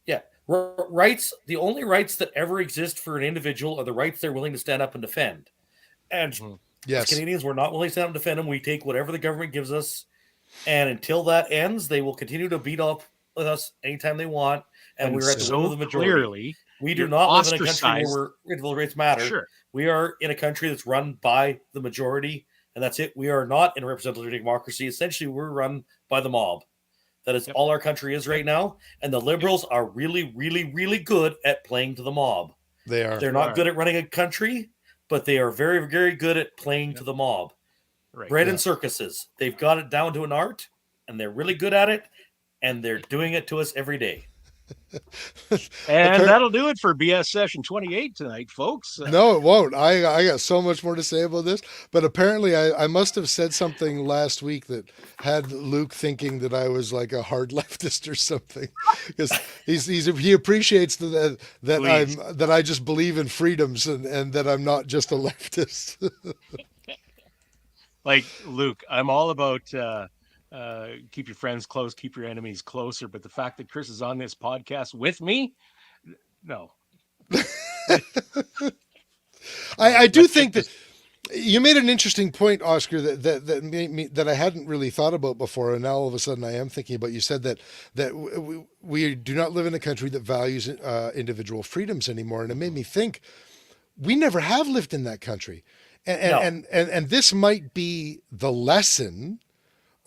Yeah. Rights, the only rights that ever exist for an individual are the rights they're willing to stand up and defend. And as Canadians, we're not willing to stand up and defend them. We take whatever the government gives us. And until that ends, they will continue to beat up with us anytime they want. And we're at the will of the majority. Clearly, we do not live in a country where individual rights matter. Sure. We are in a country that's run by the majority, and that's it. We are not in a representative democracy. Essentially, we're run by the mob. That is all our country is right now. And the Liberals are really, really, really good at playing to the mob. They are. They're not good at running a country, but they are very, very good at playing to the mob. Right. Bread and circuses. They've got it down to an art, and they're really good at it, and they're doing it to us every day. And that'll do it for BS session 28 tonight, folks. No, it won't. I got so much more to say about this, but apparently I must have said something last week that had Luke thinking that I was like a hard leftist or something, because he appreciates that I just believe in freedoms and that I'm not just a leftist. Like, Luke, I'm all about keep your friends close, keep your enemies closer. But the fact that Chris is on this podcast with me, no. I do think that you made an interesting point, Oscar, that I hadn't really thought about before, and now all of a sudden I am thinking about. You said that we do not live in a country that values individual freedoms anymore, and it made me think we never have lived in that country, and this might be the lesson,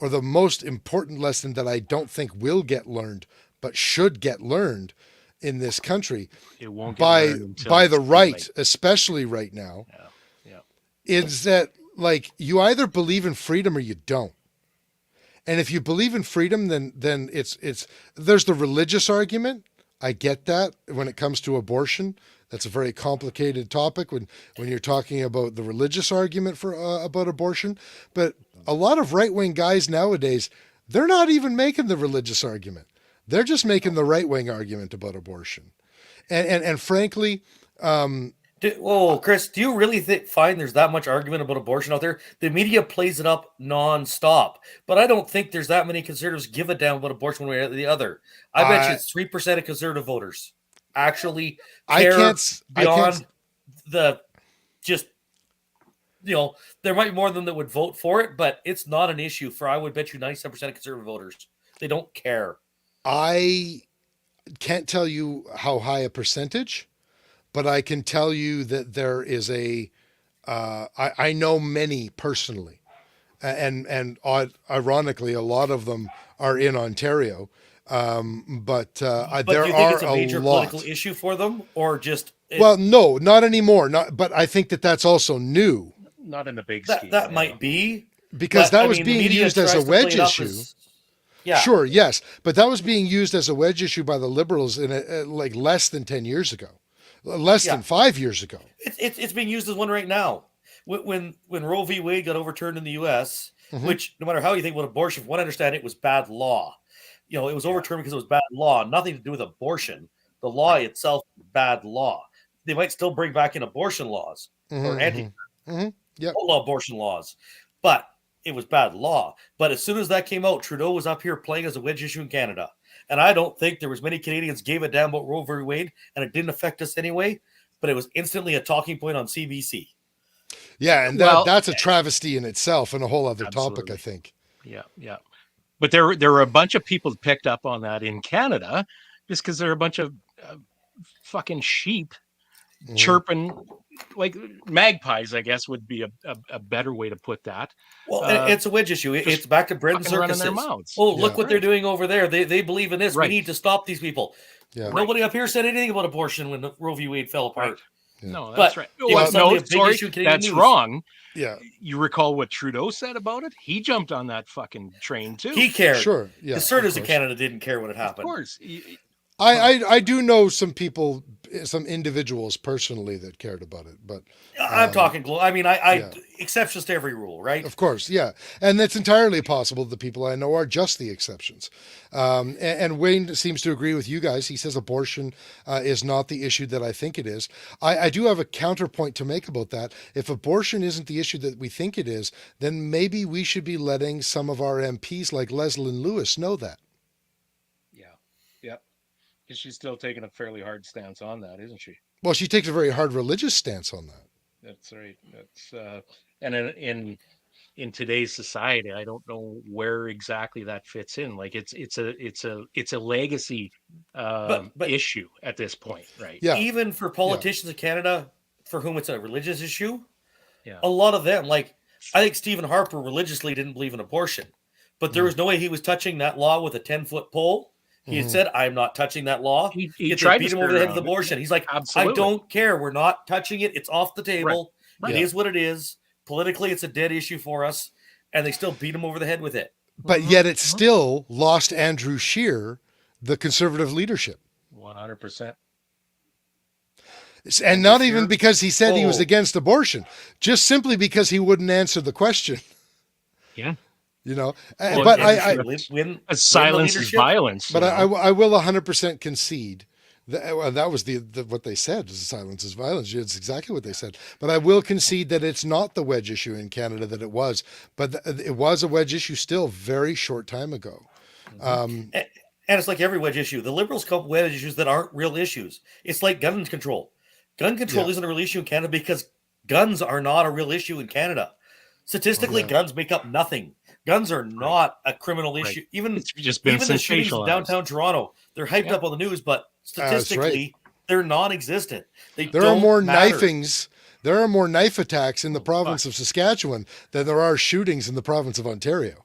or the most important lesson that I don't think will get learned, but should get learned in this country. It won't get by the right, especially right now. Yeah. Is that, like, you either believe in freedom or you don't. And if you believe in freedom, then it's there's the religious argument. I get that when it comes to abortion. That's a very complicated topic when you're talking about the religious argument for about abortion. But a lot of right-wing guys nowadays, they're not even making the religious argument. They're just making the right-wing argument about abortion. And frankly, Chris, do you really find there's that much argument about abortion out there? The media plays it up nonstop, but I don't think there's that many conservatives give a damn about abortion one way or the other. I bet you it's 3% of conservative voters actually care beyond the just, there might be more of them that would vote for it, but it's not an issue for, I would bet you 97% of conservative voters. They don't care. I can't tell you how high a percentage, but I can tell you that there is I know many personally, and ironically, a lot of them are in Ontario. But do there you think are it's a major political issue for them, or just? Well, no, not anymore. But I think that's also new. Not in the big scheme. That might be because that was being used as a wedge issue. Yeah. Sure, yes, but that was being used as a wedge issue by the Liberals in like less than 10 years ago, less than 5 years ago. It's being used as one right now. When Roe v. Wade got overturned in the U.S., which no matter how you think about abortion, from what I understand, it was bad law. It was overturned because it was bad law, nothing to do with abortion. The law itself, bad law. They might still bring back in abortion laws or outlaw abortion laws, but it was bad law. But as soon as that came out, Trudeau was up here playing as a wedge issue in Canada. And I don't think there was many Canadians gave a damn about Roe v. Wade, and it didn't affect us anyway, but it was instantly a talking point on CBC. Yeah, and that's a travesty in itself and a whole other topic, I think. Yeah. But there were a bunch of people that picked up on that in Canada just because they're a bunch of fucking sheep chirping like magpies, I guess would be a better way to put that. Well, it's a wedge issue. It's back to bread and circuses. Look what they're doing over there. They believe in this. Right. We need to stop these people. Yeah. Nobody up here said anything about abortion when Roe v. Wade fell apart. Right. Yeah. No, that's right. That's wrong. Yeah. You recall what Trudeau said about it? He jumped on that fucking train too. He cared. Sure. Yeah. Conservatives in Canada didn't care when it happened. Of course. I do know some people, some individuals personally that cared about it, but I'm talking global. I mean, exceptions to every rule, right? Of course, yeah, and it's entirely possible the people I know are just the exceptions. And Wayne seems to agree with you guys. He says abortion is not the issue that I think it is. I do have a counterpoint to make about that. If abortion isn't the issue that we think it is, then maybe we should be letting some of our MPs like Leslyn Lewis know that. She's still taking a fairly hard stance on that, isn't she? Well, she takes a very hard religious stance on that. That's right. That's and in today's society, I don't know where exactly that fits in. Like it's a legacy but issue at this point, right? Yeah. Even for politicians in Canada, for whom it's a religious issue, a lot of them, like I think Stephen Harper religiously didn't believe in abortion, but there was no way he was touching that law with a 10-foot pole. He had said, I'm not touching that law. He tried to beat him over the head with abortion. He's like, absolutely. I don't care. We're not touching it. It's off the table. Right. It is what it is. Politically, it's a dead issue for us. And they still beat him over the head with it. But yet it still lost Andrew Scheer, the Conservative leadership. 100%. And not even because he said he was against abortion, just simply because he wouldn't answer the question. Yeah. But silence is violence. But I will 100% concede that was what they said. Silence is violence. It's exactly what they said. But I will concede that it's not the wedge issue in Canada that it was. But it was a wedge issue still very short time ago. And it's like every wedge issue. The Liberals come up with wedge issues that aren't real issues. It's like gun control. Gun control isn't a real issue in Canada because guns are not a real issue in Canada. Statistically, guns make up nothing. Guns are not a criminal issue. Even the shootings in downtown Toronto, they're hyped up on the news, but statistically, they're non-existent. There are more knifings. There are more knife attacks in the province of Saskatchewan than there are shootings in the province of Ontario.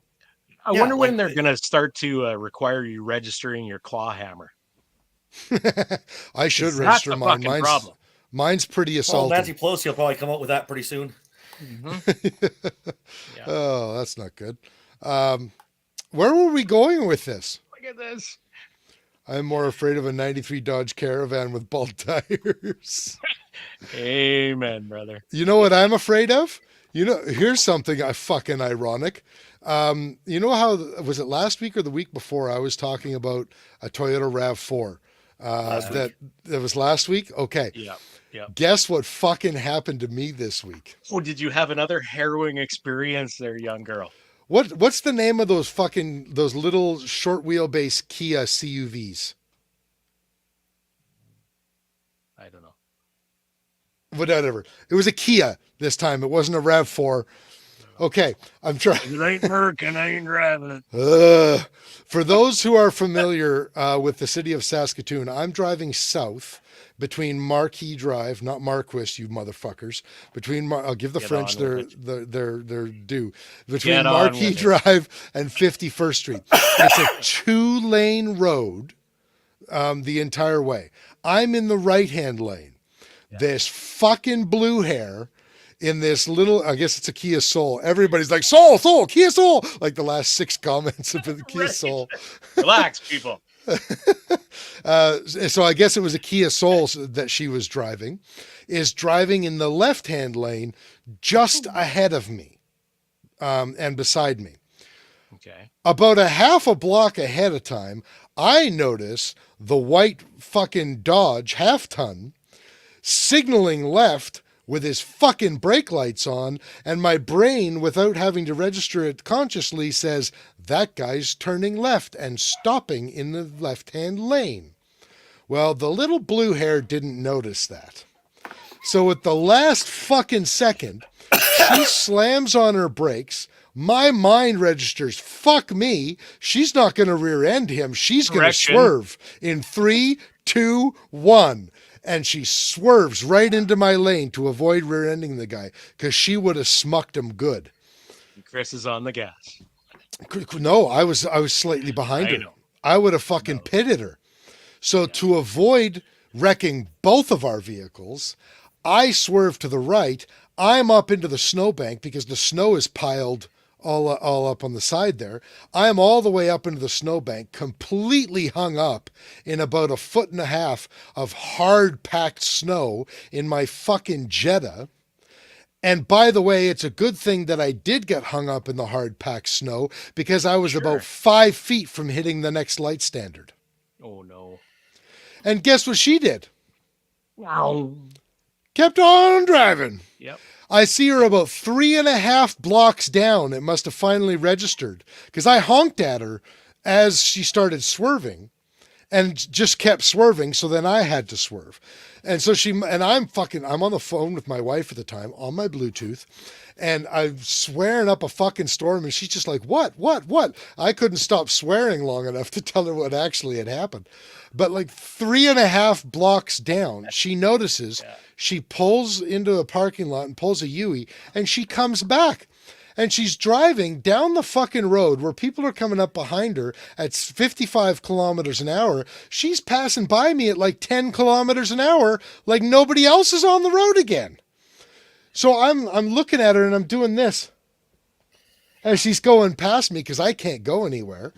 I wonder when they're going to start to require you registering your claw hammer. I should register mine. Mine's pretty assaulting. Nancy Pelosi will probably come out with that pretty soon. Oh, that's not good. Where were we going with this? Look at this. I'm more afraid of a 93 Dodge Caravan with bald tires. Amen, brother. You know what I'm afraid of? Here's something fucking ironic. You know how, was it last week or the week before I was talking about a Toyota RAV4? That was last week? Okay. Yeah. Yeah. Guess what fucking happened to me this week? Oh, did you have another harrowing experience there, young girl? What's the name of those little short wheelbase Kia CUVs? I don't know. Whatever. It was a Kia this time. It wasn't a RAV4. Okay, I'm trying. It ain't working. I ain't driving it. For those who are familiar with the city of Saskatoon, I'm driving south between Marquis Drive, not Marquis, you motherfuckers. I'll give the French their due. Between Marquis Drive and 51st Street. It's a 2-lane road the entire way. I'm in the right-hand lane. Yeah. This fucking blue hair in this little, I guess it's a Kia Soul. Everybody's like, Soul, Kia Soul. Like the last 6 comments of the Kia Soul. Relax, people. So I guess it was a Kia Soul that she was driving, is driving in the left-hand lane just ahead of me and beside me. Okay. About a half a block ahead of time, I notice the white fucking Dodge half-ton signaling left with his fucking brake lights on, and my brain, without having to register it consciously, says, that guy's turning left and stopping in the left-hand lane. Well, the little blue hair didn't notice that. So at the last fucking second, she slams on her brakes. My mind registers, fuck me, she's not going to rear-end him. She's going to swerve in 3, 2, 1. And she swerves right into my lane to avoid rear-ending the guy because she would have smucked him good. Chris is on the gas. No, I was slightly behind her. I would have fucking pitted her. So to avoid wrecking both of our vehicles, I swerved to the right. I'm up into the snowbank because the snow is piled all up on the side there. I'm all the way up into the snowbank, completely hung up in about 1.5 feet of hard packed snow in my fucking Jetta. And by the way, it's a good thing that I did get hung up in the hard packed snow because I was about 5 feet from hitting the next light standard. Oh no. And guess what she did? Wow. Kept on driving. Yep. I see her about 3.5 blocks down. It must have finally registered because I honked at her as she started swerving and just kept swerving. So then I had to swerve. And so I'm on the phone with my wife at the time on my Bluetooth, and I'm swearing up a fucking storm. And she's just like, what? I couldn't stop swearing long enough to tell her what actually had happened. But like 3.5 blocks down, she notices. Yeah. She pulls into a parking lot and pulls a U-turn, and she comes back. And she's driving down the fucking road where people are coming up behind her at 55 kilometers an hour. She's passing by me at like 10 kilometers an hour, like nobody else is on the road again. So I'm looking at her and I'm doing this as she's going past me because I can't go anywhere.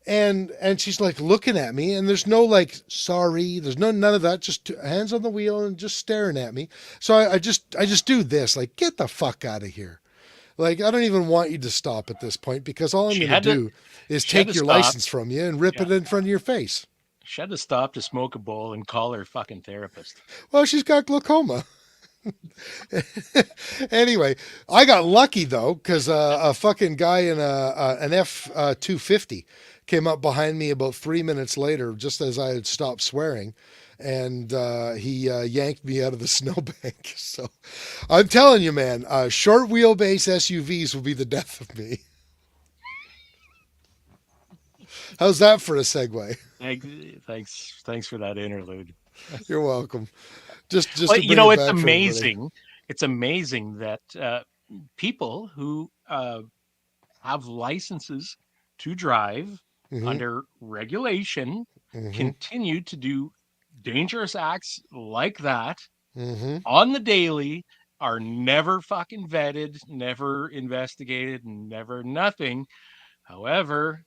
And she's like looking at me, and there's no like, sorry, there's none of that, just hands on the wheel and just staring at me. So I just do this, like, get the fuck out of here. Like, I don't even want you to stop at this point because all I'm going to do is take your license from you and rip it in front of your face. She had to stop to smoke a bowl and call her fucking therapist. Well, she's got glaucoma. Anyway, I got lucky though because a fucking guy in an F-250 came up behind me about 3 minutes later, just as I had stopped swearing, and he yanked me out of the snowbank. So I'm telling you, man, short wheelbase SUVs will be the death of me. How's that for a segue? Thanks for that interlude. You're welcome. Just it's amazing. It's amazing that people who have licenses to drive under regulation continue to do dangerous acts like that on the daily, are never fucking vetted, never investigated, never nothing. However,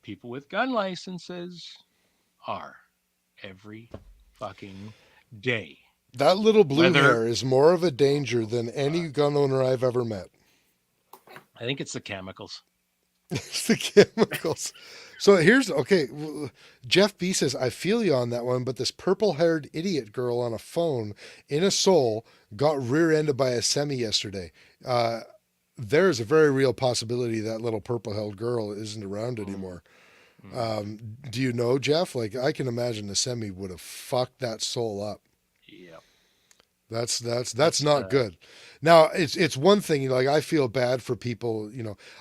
people with gun licenses are every fucking day. That little blue hair is more of a danger than any gun owner I've ever met. I think it's the chemicals. It's the chemicals. So okay. Jeff B says, I feel you on that one, but this purple-haired idiot girl on a phone in a Soul got rear-ended by a semi yesterday. There's a very real possibility that little purple-haired girl isn't around anymore. Do you know, Jeff? Like, I can imagine the semi would have fucked that Soul up. Yeah. That's not good. Now, it's one thing, like, I feel bad for people,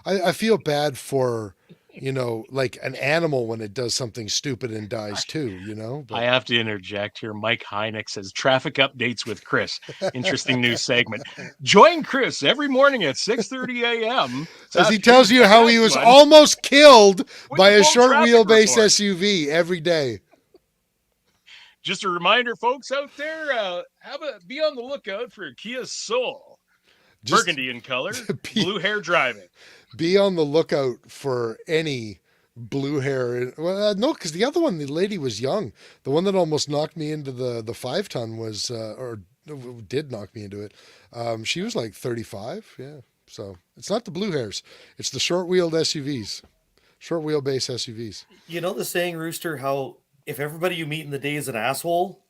I feel bad for, like an animal when it does something stupid and dies too, But... I have to interject here. Mike Hynek says, traffic updates with Chris. Interesting news segment. Join Chris every morning at 6:30 a.m. as he tells you how he was almost killed by a short wheelbase SUV every day. Just a reminder, folks out there, be on the lookout for a Kia Soul. Burgundy in color, blue hair driving. Be on the lookout for any blue hair. Well, no, because the other one, the lady was young. The one that almost knocked me into the 5-ton was, or did knock me into it. She was like 35. Yeah. So it's not the blue hairs. It's the short-wheeled SUVs, short wheelbase SUVs. You know the saying, Rooster, how if everybody you meet in the day is an asshole,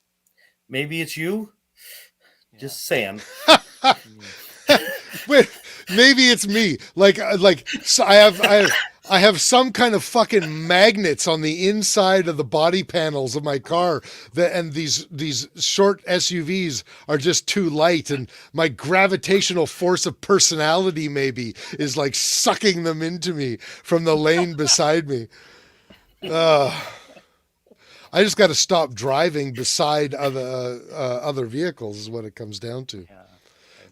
maybe it's you? Yeah. Just saying. Wait, maybe it's me. Like so I have some kind of fucking magnets on the inside of the body panels of my car and these short SUVs are just too light, and my gravitational force of personality maybe is like sucking them into me from the lane beside me. I just got to stop driving beside other vehicles is what it comes down to. Yeah.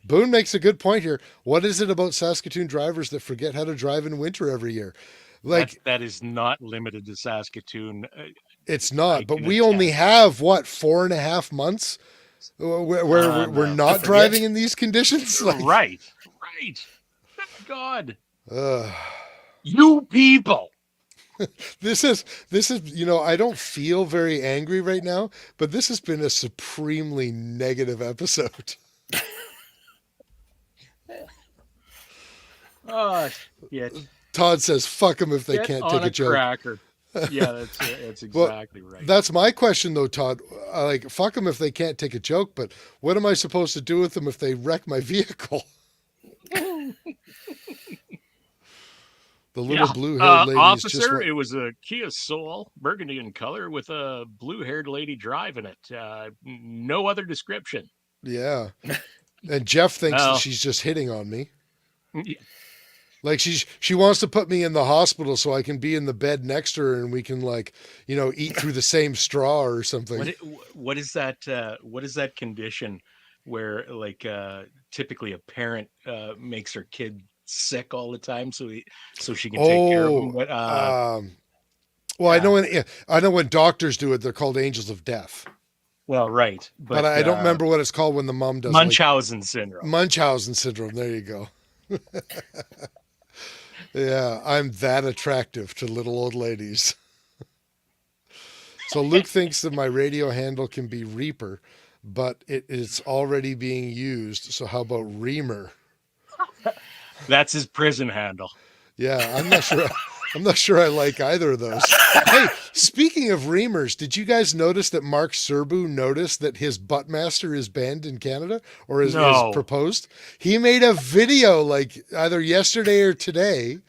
Boone makes a good point here. What is it about Saskatoon drivers that forget how to drive in winter every year? Like that is not limited to Saskatoon. It's not, but we only have 4.5 months where we're not driving in these conditions. Like, right. God, you people. This is I don't feel very angry right now, but this has been a supremely negative episode. Yeah. Todd says, "Fuck them if they can't take a joke." Cracker. Yeah, that's exactly right. That's my question, though, Todd. Like, fuck them if they can't take a joke, but what am I supposed to do with them if they wreck my vehicle? The little blue-haired lady officer, it was a Kia Soul, burgundy in color, with a blue-haired lady driving it. No other description. Yeah. And Jeff thinks that she's just hitting on me. Yeah. Like she wants to put me in the hospital so I can be in the bed next to her and we can eat through the same straw or something. What is that? What is that condition where typically a parent makes her kid sick all the time so she can take care of them? I know when doctors do it, they're called angels of death. Well, right, but I don't remember what it's called when the mom does Munchausen syndrome. Munchausen syndrome. There you go. Yeah, I'm that attractive to little old ladies. So Luke thinks that my radio handle can be Reaper, but it's already being used. So how about Reamer? That's his prison handle. Yeah, I'm not sure I like either of those. Hey, speaking of Reamers, did you guys notice that Mark Serbu noticed that his Buttmaster is banned in Canada or is proposed? He made a video either yesterday or today.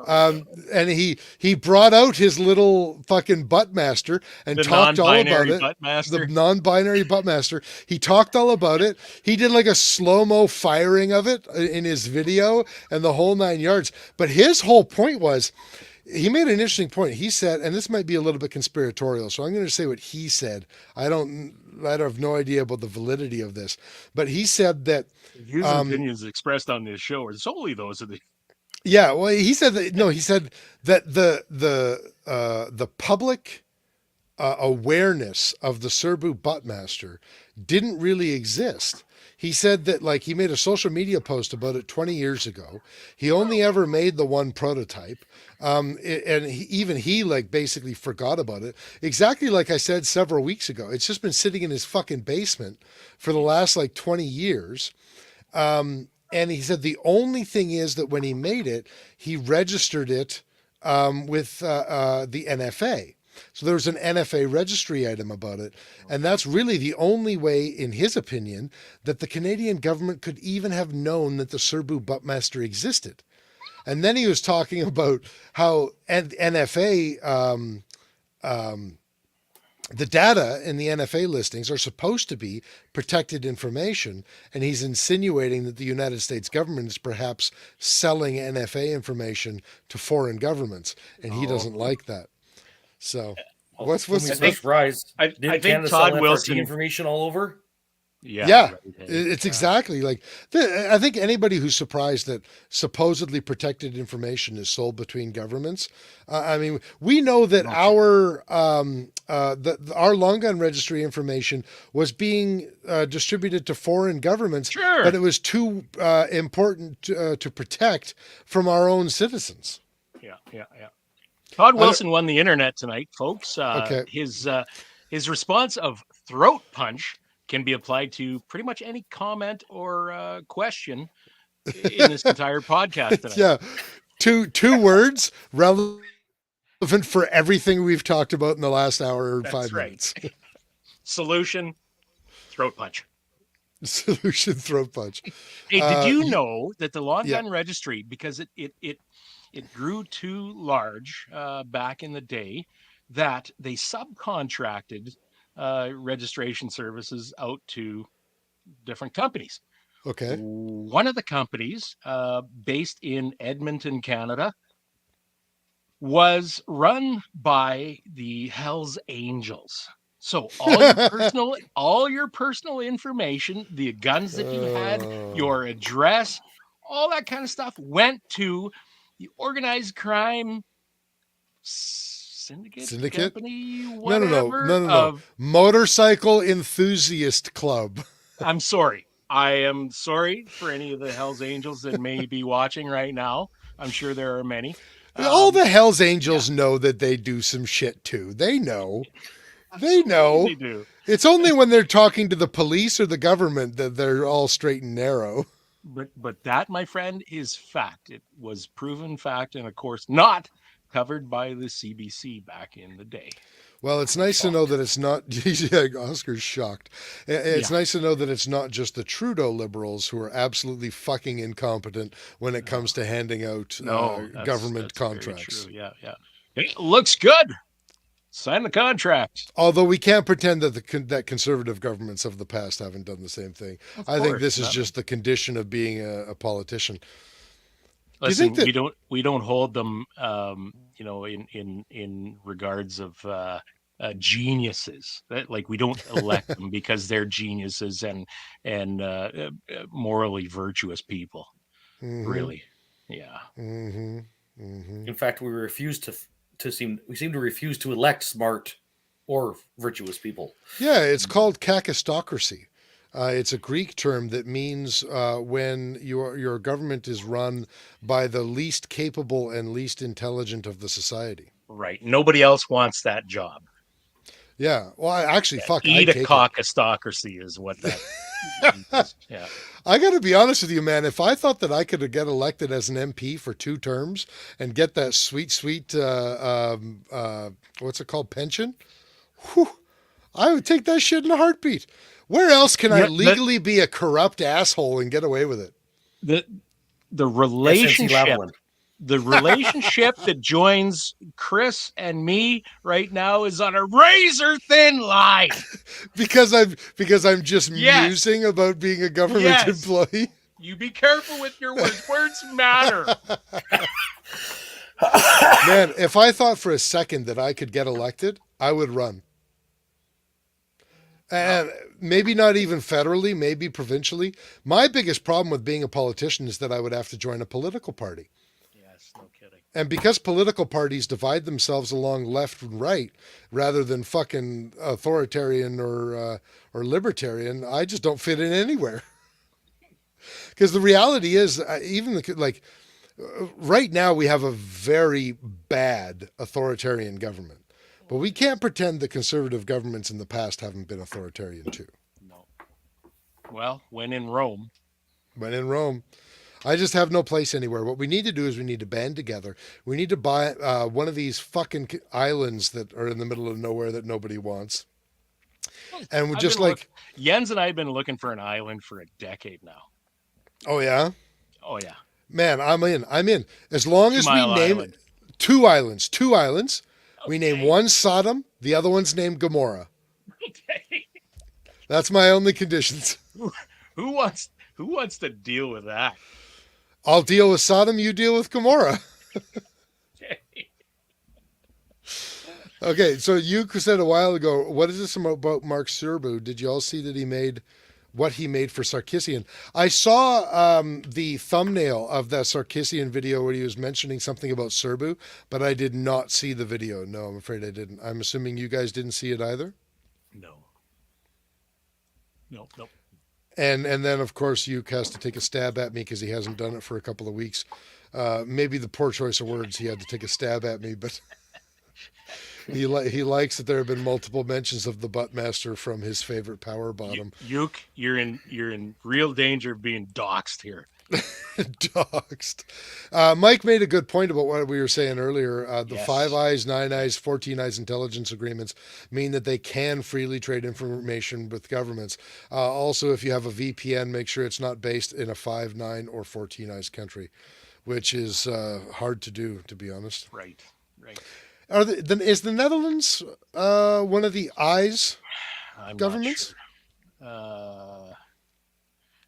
And he brought out his little fucking Buttmaster and talked all about it. The non-binary Buttmaster. He talked all about it. He did a slow-mo firing of it in his video and the whole 9 yards. But his whole point was, he made an interesting point. He said, and this might be a little bit conspiratorial, so I'm going to say what he said. I have no idea about the validity of this, but he said that views and opinions expressed on this show are solely those of the. Yeah, well, he said that. No, he said that the public awareness of the Serbu Buttmaster didn't really exist. He said that like he made a social media post about it 20 years ago. He only ever made the one prototype. And even he like basically forgot about it. Exactly like I said several weeks ago. It's just been sitting in his fucking basement for the last like 20 years. And he said the only thing is that when he made it, he registered it with the NFA. So there was an NFA registry item about it. And that's really the only way, in his opinion, that the Canadian government could even have known that the Surbu Buttmaster existed. And then he was talking about how NFA, the data in the NFA listings are supposed to be protected information. And he's insinuating that the United States government is perhaps selling NFA information to foreign governments. And he doesn't like that. So, what's surprised? I think Todd Wilson information all over. Yeah, it's exactly like I think anybody who's surprised that supposedly protected information is sold between governments. I mean, we know that our long gun registry information was being distributed to foreign governments, but it was too important to protect from our own citizens. Yeah. Todd Wilson won the internet tonight, folks. Okay. His response of throat punch can be applied to pretty much any comment or question in this entire podcast tonight. Yeah. Two words relevant for everything we've talked about in the last hour or 5 minutes. Solution, throat punch. Solution, throat punch. Hey, did you know that the long gun registry, because it grew too large back in the day, that they subcontracted registration services out to different companies. Okay. One of the companies, based in Edmonton, Canada, was run by the Hells Angels. So all your personal information, the guns that you had, your address, all that kind of stuff went to the organized crime syndicate company, whatever, no. Motorcycle Enthusiast Club. I'm sorry. I am sorry for any of the Hells Angels that may be watching right now. I'm sure there are many. All the Hells Angels know that they do some shit too. They know. They know. They do. It's only when they're talking to the police or the government that they're all straight and narrow. But that, my friend, is fact. It was proven fact, and of course not covered by the CBC back in the day. Well, it's nice to know that it's not. Oscar's shocked. It's nice to know that it's not just the Trudeau Liberals who are absolutely fucking incompetent when it comes to handing out government contracts. Yeah. It looks good. Sign the contract. Although we can't pretend that that conservative governments of the past haven't done the same thing. I think this is just the condition of being a politician. Listen, we don't hold them, in regards of geniuses. That like we don't elect them because they're geniuses and morally virtuous people. Mm-hmm. Really, yeah. Mm-hmm. Mm-hmm. In fact, we seem to refuse to elect smart or virtuous people. Yeah, it's called kakistocracy. It's a Greek term that means when your government is run by the least capable and least intelligent of the society. Right. Nobody else wants that job. Yeah. Well, actually, eat a kakistocracy is what that means. Yeah. I got to be honest with you, man. If I thought that I could get elected as an MP for 2 terms and get that sweet, what's it called, pension? Whew, I would take that shit in a heartbeat. Where else can I legally be a corrupt asshole and get away with it? The relationship that joins Chris and me right now is on a razor thin line. because I'm just musing about being a government employee. You be careful with your words. Words matter. Man, if I thought for a second that I could get elected, I would run. And maybe not even federally, maybe provincially. My biggest problem with being a politician is that I would have to join a political party. Yes, no kidding. And because political parties divide themselves along left and right rather than fucking authoritarian or libertarian, I just don't fit in anywhere. Because the reality is, right now we have a very bad authoritarian government, but we can't pretend that conservative governments in the past haven't been authoritarian too. No. Well, when in Rome. When in Rome. I just have no place anywhere. What we need to do is we need to band together. We need to buy one of these fucking islands that are in the middle of nowhere that nobody wants. And we're just like... Jens and I have been looking for an island for a decade now. Oh, yeah? Oh, yeah. Man, I'm in. As long as we name Island. two islands. Okay. We name one Sodom, the other one's named Gomorrah. Okay. That's my only conditions. Who wants to deal with that? I'll deal with Sodom, you deal with Gomorrah. Okay, so you said a while ago, what is this about Mark Serbu? Did you all see that he made what he made for Sarkisian? I saw the thumbnail of that Sarkisian video where he was mentioning something about Serbu, but I did not see the video. No, I'm afraid I didn't. I'm assuming you guys didn't see it either? No. And then, of course, Uke has to take a stab at me because he hasn't done it for a couple of weeks. Maybe the poor choice of words, he had to take a stab at me, but he likes that there have been multiple mentions of the Buttmaster from his favorite power bottom. Uke, you're in real danger of being doxxed here. Doxed. Mike made a good point about what we were saying earlier. The Yes. 5 Eyes, 9 Eyes, 14 Eyes intelligence agreements mean that they can freely trade information with governments. Also, if you have a VPN, make sure it's not based in a 5, 9, or 14 Eyes country, which is hard to do, to be honest. Right. Is the Netherlands one of the Eyes I'm governments? Not sure.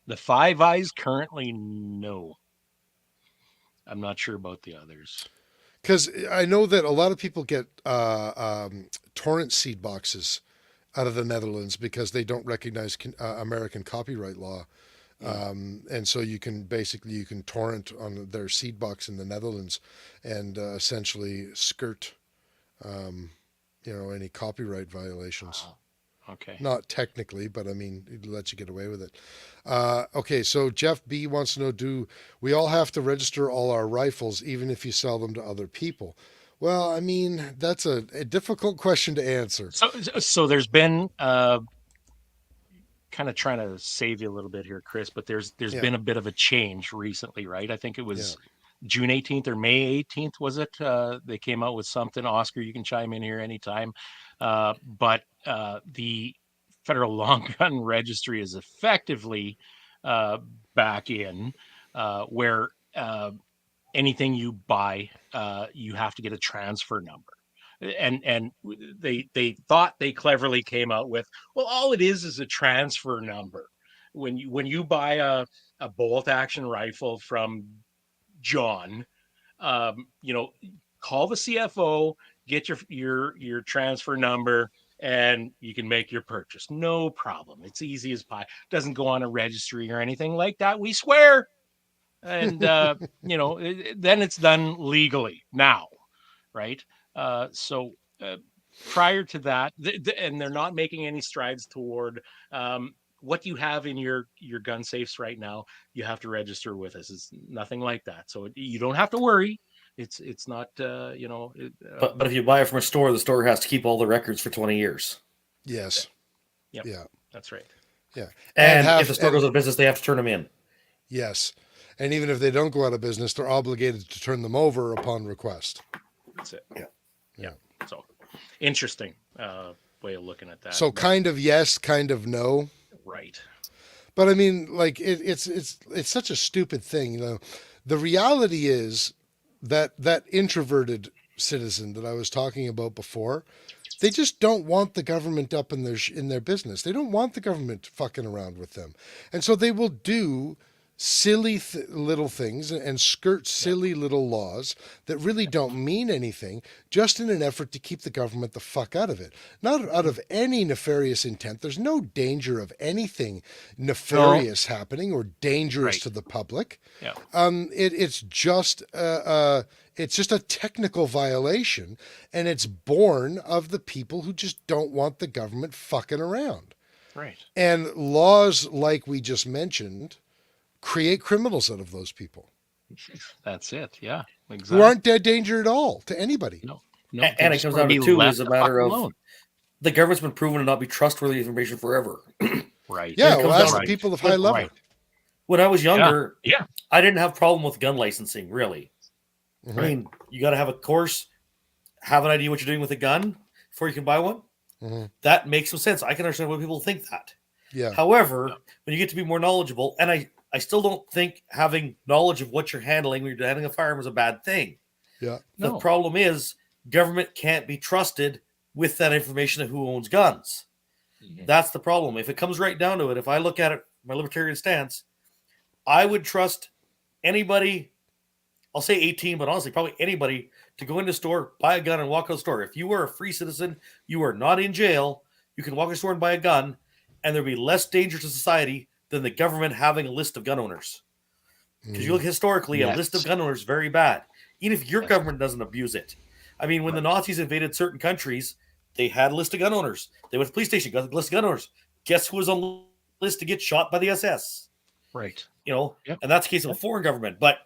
The 5 Eyes currently, no. I'm not sure about the others. Because I know that a lot of people get torrent seed boxes out of the Netherlands because they don't recognize American copyright law. And so you can torrent on their seed box in the Netherlands and essentially skirt, any copyright violations. Okay. Not technically, but I mean, it lets you get away with it. Okay, so Jeff B wants to know, do we all have to register all our rifles, even if you sell them to other people? Well, I mean, that's a difficult question to answer. So there's been kind of trying to save you a little bit here, Chris, but there's been a bit of a change recently, right? I think it was June 18th or May 18th, was it? They came out with something. Oscar, you can chime in here anytime. But the Federal Long Gun Registry is effectively back in where anything you buy, you have to get a transfer number. And they thought they cleverly came out with, well, all it is a transfer number. When you buy a bolt action rifle from John, call the CFO, get your transfer number, and you can make your purchase. No problem. It's easy as pie. Doesn't go on a registry or anything like that. We swear. And then it's done legally now, right? So prior to that, and they're not making any strides toward what you have in your gun safes right now. You have to register with us. It's nothing like that. So you don't have to worry. It's not, But if you buy it from a store, the store has to keep all the records for 20 years. Yes. Yep. Yeah. That's right. Yeah. And if the store goes out of business, they have to turn them in. Yes. And even if they don't go out of business, they're obligated to turn them over upon request. That's it. Yeah. So interesting way of looking at that. So kind of yes, kind of no. Right. But I mean, like it's such a stupid thing, The reality is that introverted citizen that I was talking about before, they just don't want the government up in their business. They don't want the government fucking around with them. And so they will do silly little things and skirt silly little laws that really don't mean anything, just in an effort to keep the government the fuck out of it. Not out of any nefarious intent. There's no danger of anything nefarious happening or dangerous to the public. Yeah. It's just a technical violation, and it's born of the people who just don't want the government fucking around. Right. And laws like we just mentioned create criminals out of those people That's it. Yeah, exactly. who aren't dead danger at all to anybody. No, and it comes down to too is a matter of the government's been proven to not be trustworthy information forever. Right. Yeah, well, ask the people of high level. Right. When I was younger, yeah, I didn't have a problem with gun licensing, really. Mm-hmm. I mean, you got to have a course, have an idea what you're doing with a gun before you can buy one. Mm-hmm. That makes some sense. I can understand why people think that. Yeah. However, when you get to be more knowledgeable, and I still don't think having knowledge of what you're handling when you're handling a firearm is a bad thing. Yeah. The problem is government can't be trusted with that information of who owns guns. Mm-hmm. That's the problem. If it comes right down to it, if I look at it, my libertarian stance, I would trust anybody, I'll say 18, but honestly, probably anybody to go into a store, buy a gun and walk out of the store. If you are a free citizen, you are not in jail, you can walk in the store and buy a gun, and there'll be less danger to society than the government having a list of gun owners. Because you look historically, a list of gun owners is very bad. Even if your government doesn't abuse it. I mean, when the Nazis invaded certain countries, they had a list of gun owners. They went to the police station, got a list of gun owners. Guess who was on the list to get shot by the SS? Right. You know, and that's the case of a foreign government. But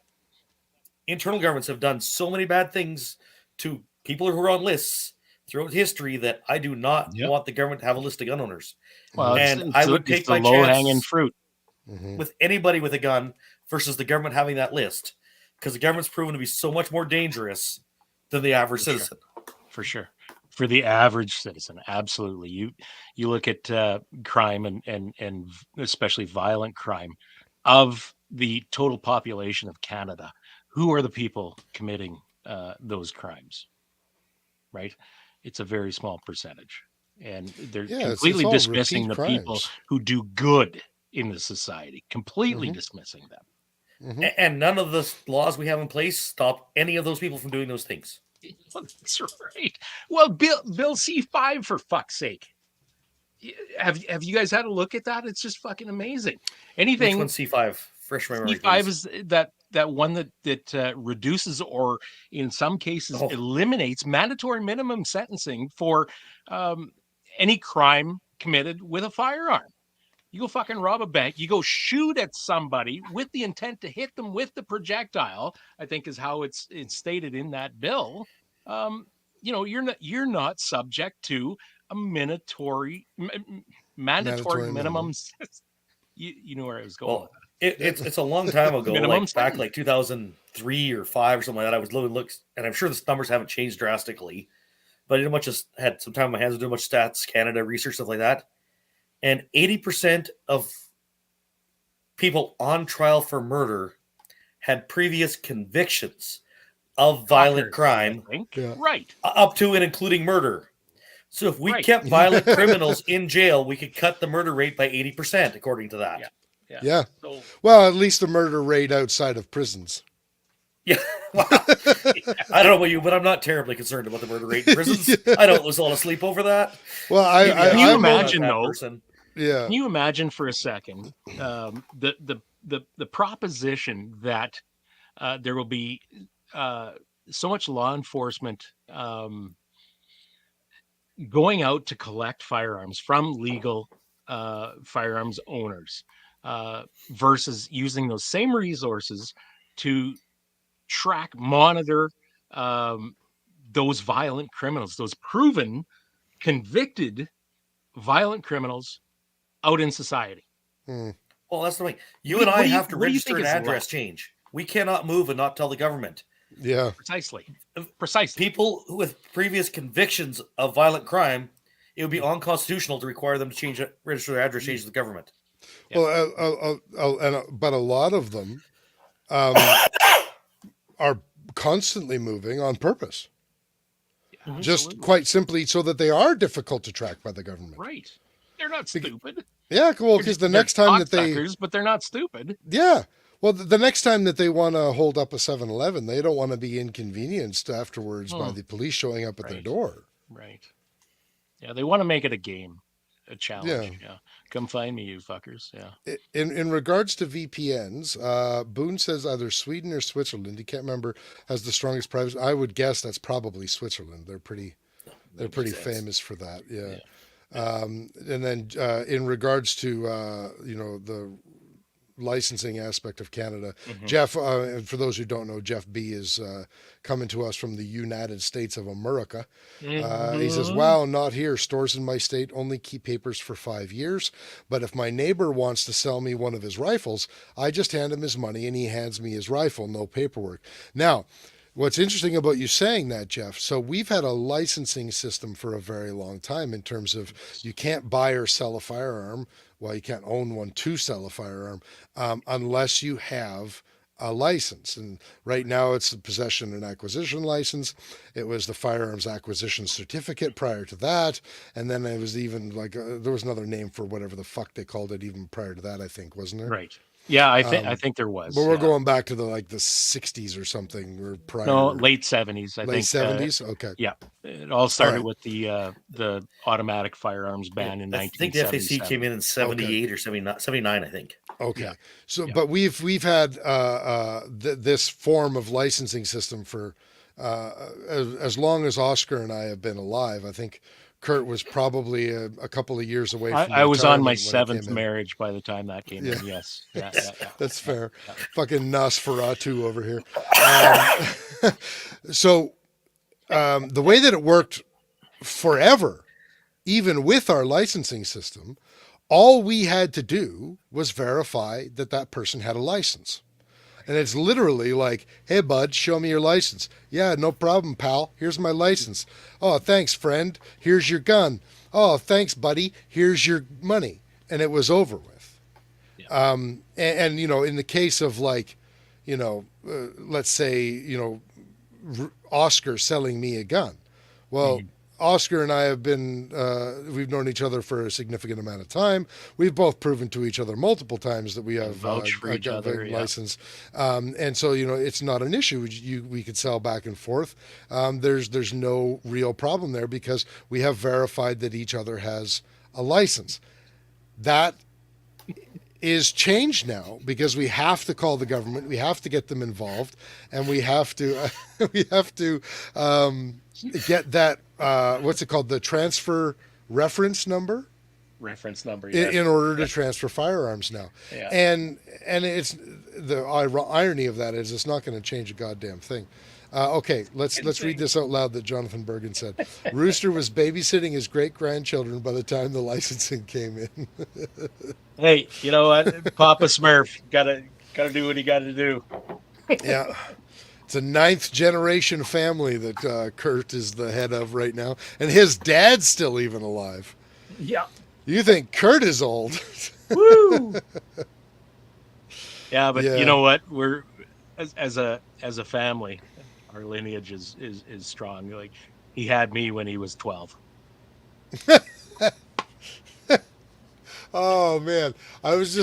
internal governments have done so many bad things to people who are on lists throughout history that I do not want the government to have a list of gun owners. Well, and I would take my low-hanging fruit with anybody with a gun versus the government having that list, because the government's proven to be so much more dangerous than the average citizen. For sure. For the average citizen, absolutely. You look at crime and especially violent crime of the total population of Canada. Who are the people committing those crimes? Right? It's a very small percentage, and they're completely dismissing the people who do good in the society. Completely dismissing them. Mm-hmm. And none of the laws we have in place stop any of those people from doing those things. That's right. Well, Bill C-5, for fuck's sake. Have you guys had a look at that? It's just fucking amazing. Anything. Which one's C-5? Fresh memory. C-5 is that one that reduces or in some cases eliminates mandatory minimum sentencing for any crime committed with a firearm. You go fucking rob a bank. You go shoot at somebody with the intent to hit them with the projectile, I think is how it's stated in that bill. You're not subject to a mandatory minimum. You know where I was going. Well, it's a long time ago, back like 2003 or 5 or something like that. I was looking, and I'm sure the numbers haven't changed drastically, but I didn't much just had some time on my hands to do much stats, Canada research, stuff like that. And 80% of people on trial for murder had previous convictions of violent crime, right, up to and including murder. So if we kept violent criminals in jail, we could cut the murder rate by 80%, according to that. Yeah. So, well, at least the murder rate outside of prisons. Yeah. Well, I don't know about you, but I'm not terribly concerned about the murder rate in prisons. I don't lose a lot of sleep over that. Well, can you imagine though? Yeah. Can you imagine for a second the proposition that there will be so much law enforcement going out to collect firearms from legal firearms owners versus using those same resources to track, monitor those violent criminals, those proven, convicted violent criminals out in society. Well, that's the way. You and I have to register an address change. We cannot move and not tell the government. Yeah. Precisely. People with previous convictions of violent crime, it would be unconstitutional to require them to register their address change to the government. Well, but a lot of them are constantly moving on purpose. Yeah, just quite simply so that they are difficult to track by the government. Right. They're not stupid. Yeah, well, because the next time that they... But they're not stupid. Yeah. Well, the next time that they want to hold up a 7-Eleven, they don't want to be inconvenienced afterwards by the police showing up at their door. Right. Yeah, they want to make it a game, a challenge. Yeah. Come find me, you fuckers. Yeah. In regards to VPNs, Boone says either Sweden or Switzerland, he can't remember, has the strongest privacy. I would guess that's probably Switzerland. They're pretty famous for that. Yeah. And then in regards to the licensing aspect of Canada. Jeff, for those who don't know, Jeff B is coming to us from the United States of America. He says, "Wow, not here. Stores in my state only keep papers for 5 years. But if my neighbor wants to sell me one of his rifles, I just hand him his money and he hands me his rifle. No paperwork." Now, what's interesting about you saying that, Jeff, so we've had a licensing system for a very long time in terms of you can't buy or sell a firearm. Well, you can't own one to sell a firearm unless you have a license. And right now it's the possession and acquisition license. It was the firearms acquisition certificate prior to that. And then it was even like, there was another name for whatever the fuck they called it even prior to that, I think, wasn't there? Right. Yeah, I think there was. But we're going back to the 60s or something, or prior. No, late 70s. Late 70s. Okay. Yeah, it all started with the automatic firearms ban in 1977. I think the FAC came in 78 or 79, I think. Okay. Yeah. So, but we've had this form of licensing system for as long as Oscar and I have been alive. I think Kurt was probably a couple of years away from I was on my 7th marriage by the time that came in. Yes. Yeah. That's fair. Yeah. Fucking Nosferatu over here. So the way that it worked forever, even with our licensing system, all we had to do was verify that that person had a license. And it's literally like, "Hey, bud, show me your license." "Yeah, no problem, pal. Here's my license." "Oh, thanks, friend. Here's your gun." "Oh, thanks, buddy. Here's your money." And it was over with. Yeah. And in the case of let's say, Oscar selling me a gun. Well, Oscar and I have been, we've known each other for a significant amount of time. We've both proven to each other multiple times that we have a gun license. And so, it's not an issue. We could sell back and forth. There's no real problem there because we have verified that each other has a license. That is changed now because we have to call the government. We have to get them involved, and we have to get that what's it called, the transfer reference number yeah. in order to transfer firearms now. Yeah. And it's the irony of that is it's not going to change a goddamn thing. Okay, let's read this out loud that Jonathan Bergen said. Rooster was babysitting his great-grandchildren by the time the licensing came in. Hey, you know what? Papa Smurf gotta do what he gotta do. Yeah. It's a 9th generation family that Kurt is the head of right now. And his dad's still even alive. Yeah. You think Kurt is old. Woo! Yeah, but you know what? We're as a family, our lineage is strong. Like, he had me when he was 12. Oh man. I was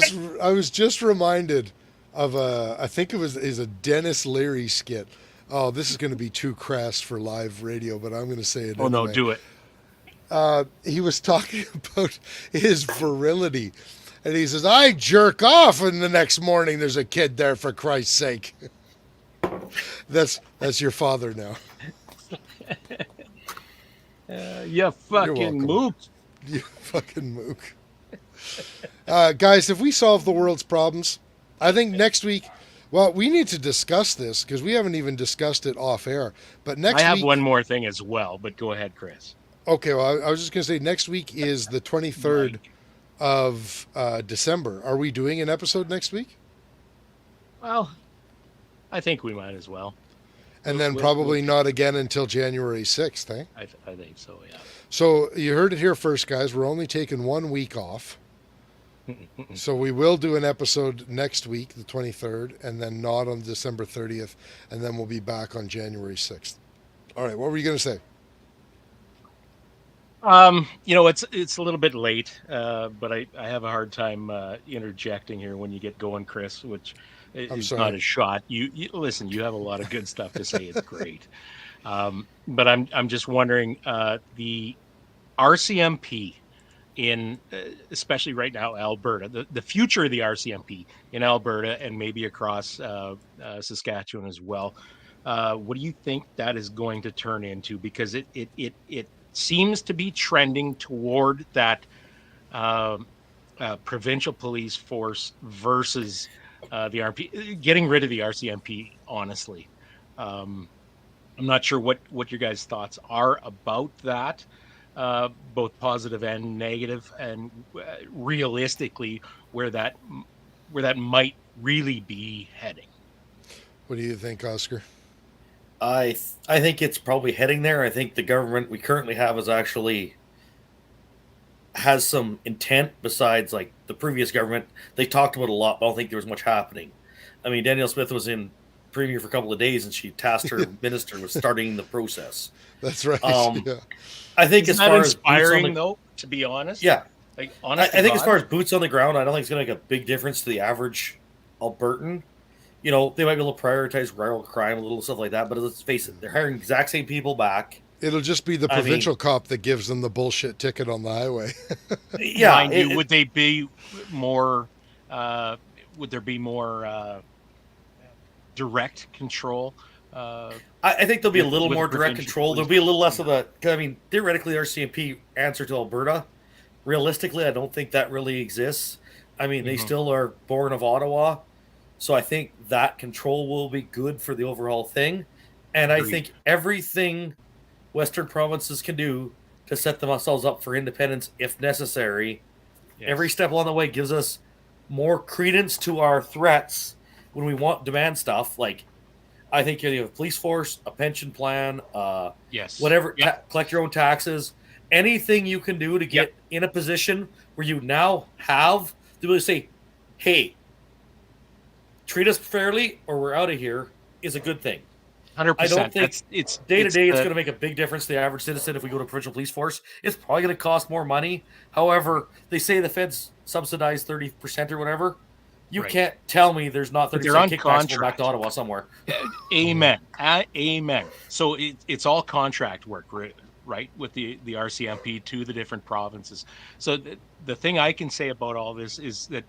just reminded of I think it was a Dennis Leary skit. Oh, this is going to be too crass for live radio, but I'm going to say it anyway. No, do it. He was talking about his virility, and he says, "I jerk off, and the next morning there's a kid there, for Christ's sake." That's your father now. You fucking mook. You fucking mook. Guys, if we solve the world's problems, I think next week, well, we need to discuss this because we haven't even discussed it off air. But next week, I have one more thing as well, but go ahead, Chris. Okay, well, I was just going to say next week is the 23rd of December. Are we doing an episode next week? Well, I think we might as well. And then probably not again until January 6th, eh? I think so, yeah. So you heard it here first, guys. We're only taking 1 week off. So we will do an episode next week, the 23rd, and then not on December 30th, and then we'll be back on January 6th. All right, what were you going to say? It's a little bit late, but I have a hard time interjecting here when you get going, Chris, which is not a shot. You listen, you have a lot of good stuff to say. It's great. But I'm just wondering, the RCMP in, especially right now, Alberta, the future of the RCMP in Alberta and maybe across Saskatchewan as well. What do you think that is going to turn into? Because it seems to be trending toward that provincial police force versus the RP, getting rid of the RCMP, honestly. I'm not sure what your guys' thoughts are about that, both positive and negative, and realistically where that might really be heading. What do you think, Oscar? I think it's probably heading there. I think the government we currently have has some intent besides like the previous government. They talked about a lot, but I don't think there was much happening. I mean, Danielle Smith was in Premier for a couple of days, and she tasked her minister with starting the process. That's right. Yeah. I think Isn't as far that inspiring, as though, to be honest. Yeah, like honestly, I think as far as boots on the ground, I don't think it's going to make a big difference to the average Albertan. You know, they might be able to prioritize rural crime, a little stuff like that. But let's face it, they're hiring the exact same people back. It'll just be the provincial cop that gives them the bullshit ticket on the highway. Yeah, mind you, would they be more? Would there be more direct control? I think there'll be a little more direct control. There'll be a little less of the. I mean, theoretically, RCMP answer to Alberta. Realistically, I don't think that really exists. I mean, they still are born of Ottawa, so I think that control will be good for the overall thing. And I think everything Western provinces can do to set themselves up for independence, if necessary, every step along the way gives us more credence to our threats when we demand stuff. Like, I think you have a police force, a pension plan, whatever, collect your own taxes, anything you can do to get in a position where you now have to really say, hey, treat us fairly or we're out of here, is a good thing. 100%. I don't think it's day to day it's going to make a big difference to the average citizen if we go to provincial police force. It's probably going to cost more money. However, they say the feds subsidize 30% or whatever. You can't tell me there's not 30% kickbacks back to Ottawa somewhere. Amen. Amen. So it's all contract work, right? With the RCMP to the different provinces. So the thing I can say about all this is that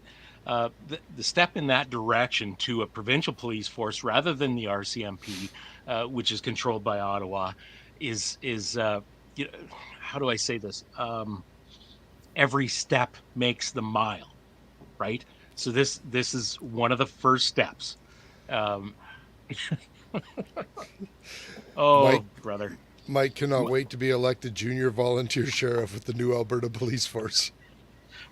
the step in that direction to a provincial police force rather than the RCMP, which is controlled by Ottawa, is you know, how do I say this? Every step makes the mile, right? So this is one of the first steps. Brother. Mike cannot wait to be elected junior volunteer sheriff with the new Alberta Police Force.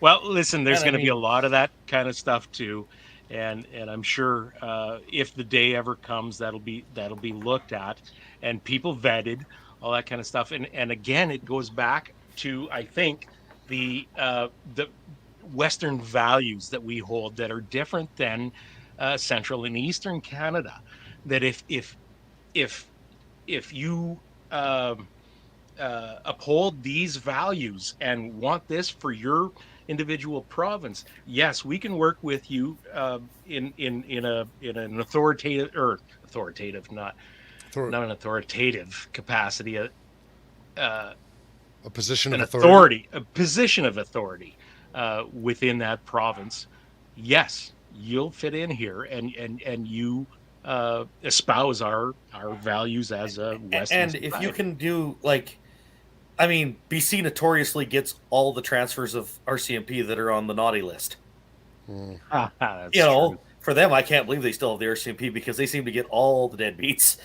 Well, listen, there's going to be a lot of that kind of stuff too, and I'm sure if the day ever comes, that'll be looked at, and people vetted, all that kind of stuff. And again, it goes back to, I think, the Western values that we hold that are different than Central and Eastern Canada. That if you uphold these values and want this for your individual province, yes, we can work with you in an authoritative not an authoritative capacity, a position of authority, a position of authority within that province. Yes, you'll fit in here, and you espouse our values as a Western and society. If you can do, like, I mean, BC notoriously gets all the transfers of RCMP that are on the naughty list. That's you know, true. For them, I can't believe they still have the RCMP because they seem to get all the deadbeats.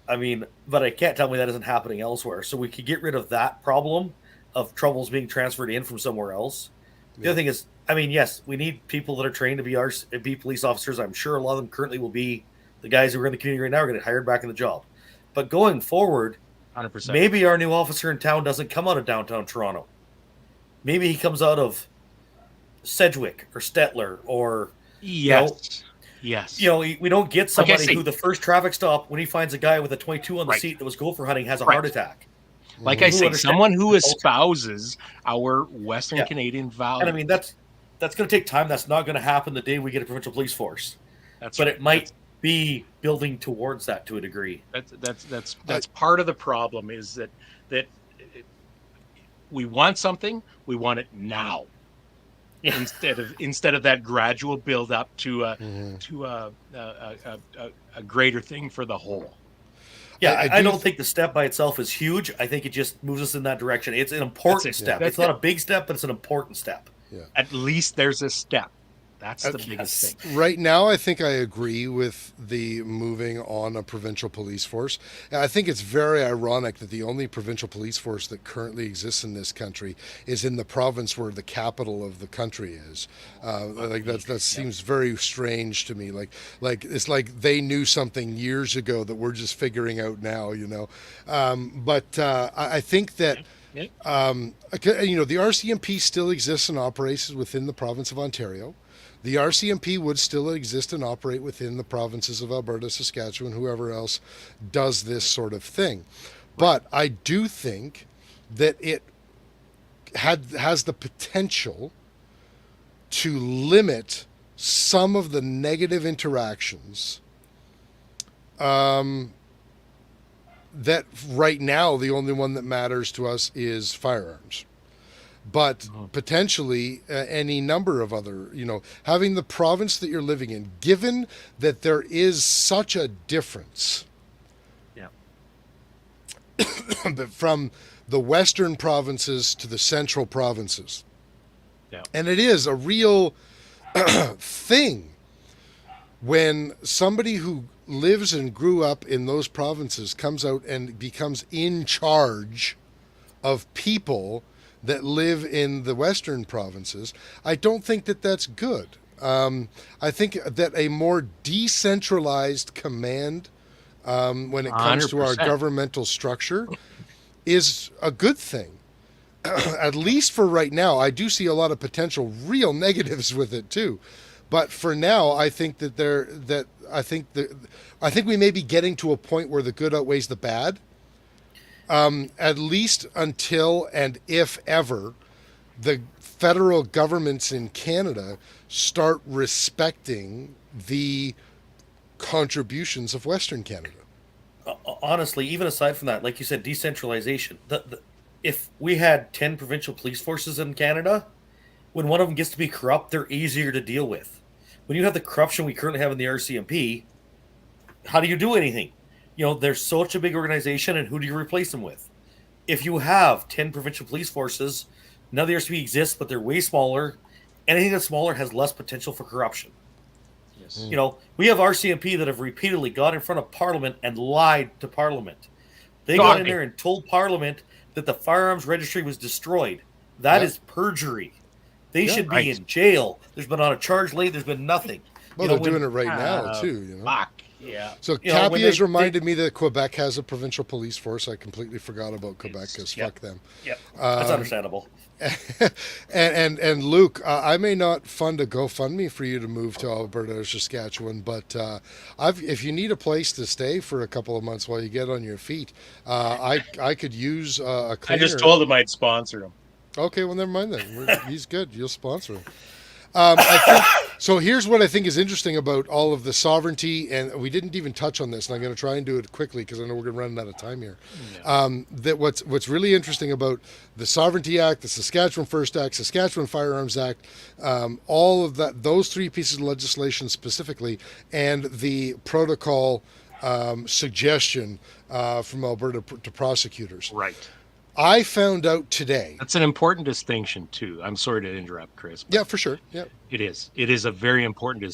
I mean, but I can't tell me that isn't happening elsewhere. So we could get rid of that problem of troubles being transferred in from somewhere else. The other thing is, I mean, yes, we need people that are trained to be police officers. I'm sure a lot of them currently will be the guys who are in the community right now are going to get hired back in the job. But going forward, 100%. Maybe our new officer in town doesn't come out of downtown Toronto. Maybe he comes out of Sedgwick or Stettler or yes. You know, we don't get somebody who the first traffic stop when he finds a guy with a 22 on the seat that was gopher hunting has a heart attack. Like I say, someone who espouses our Western Canadian values. And I mean, that's going to take time. That's not going to happen the day we get a provincial police force. It might be building towards that to a degree. That's part of the problem is that we want something, we want it now. Yeah. Instead of that gradual build up to a greater thing for the whole. Yeah, I don't think the step by itself is huge. I think it just moves us in that direction. It's an important step. It's not a big step, but it's an important step. At least there's a step. That's the biggest thing. Right now, I think I agree with the moving on a provincial police force. I think it's very ironic that the only provincial police force that currently exists in this country is in the province where the capital of the country is. That seems very strange to me. Like it's like they knew something years ago that we're just figuring out now. I think that. The RCMP still exists and operates within the province of Ontario. The RCMP would still exist and operate within the provinces of Alberta, Saskatchewan, whoever else does this sort of thing. But I do think that it has the potential to limit some of the negative interactions that right now the only one that matters to us is firearms. But potentially any number of other, having the province that you're living in, given that there is such a difference from the western provinces to the central provinces. Yeah. And it is a real thing when somebody who lives and grew up in those provinces comes out and becomes in charge of people that live in the western provinces. I don't think that that's good. I think that a more decentralized command when it comes 100%. To our governmental structure is a good thing. At least for right now. I do see a lot of potential real negatives with it too. But for now, I think that I think we may be getting to a point where the good outweighs the bad. At least until and if ever the federal governments in Canada start respecting the contributions of Western Canada. Honestly, even aside from that, like you said, decentralization. If we had 10 provincial police forces in Canada, when one of them gets to be corrupt, they're easier to deal with. When you have the corruption we currently have in the RCMP, how do you do anything? There's such a big organization, and who do you replace them with? If you have 10 provincial police forces, now the RCMP exists, but they're way smaller. Anything that's smaller has less potential for corruption. Yes. We have RCMP that have repeatedly got in front of Parliament and lied to Parliament. They got in there and told Parliament that the firearms registry was destroyed. That is perjury. They should be in jail. There's been not a charge laid. There's been nothing. Well, they're doing it right now, too. Fuck. Yeah. So Cappy has reminded me that Quebec has a provincial police force. I completely forgot about Quebec because fuck them. Yep. That's understandable. And Luke, I may not fund a GoFundMe for you to move to Alberta or Saskatchewan, but if you need a place to stay for a couple of months while you get on your feet, I could use a cleaner. I just told him I'd sponsor him. Okay, well, never mind then. He's good. You'll sponsor him. I think, so here's what I think is interesting about all of the sovereignty, and we didn't even touch on this, and I'm going to try and do it quickly because I know we're going to run out of time here. Yeah. That what's really interesting about the Sovereignty Act, the Saskatchewan First Act, Saskatchewan Firearms Act, all of that, those three pieces of legislation specifically, and the protocol suggestion from Alberta to prosecutors. Right. I found out today. That's an important distinction, too. I'm sorry to interrupt, Chris. Yeah, for sure. Yeah, it is. It is a very important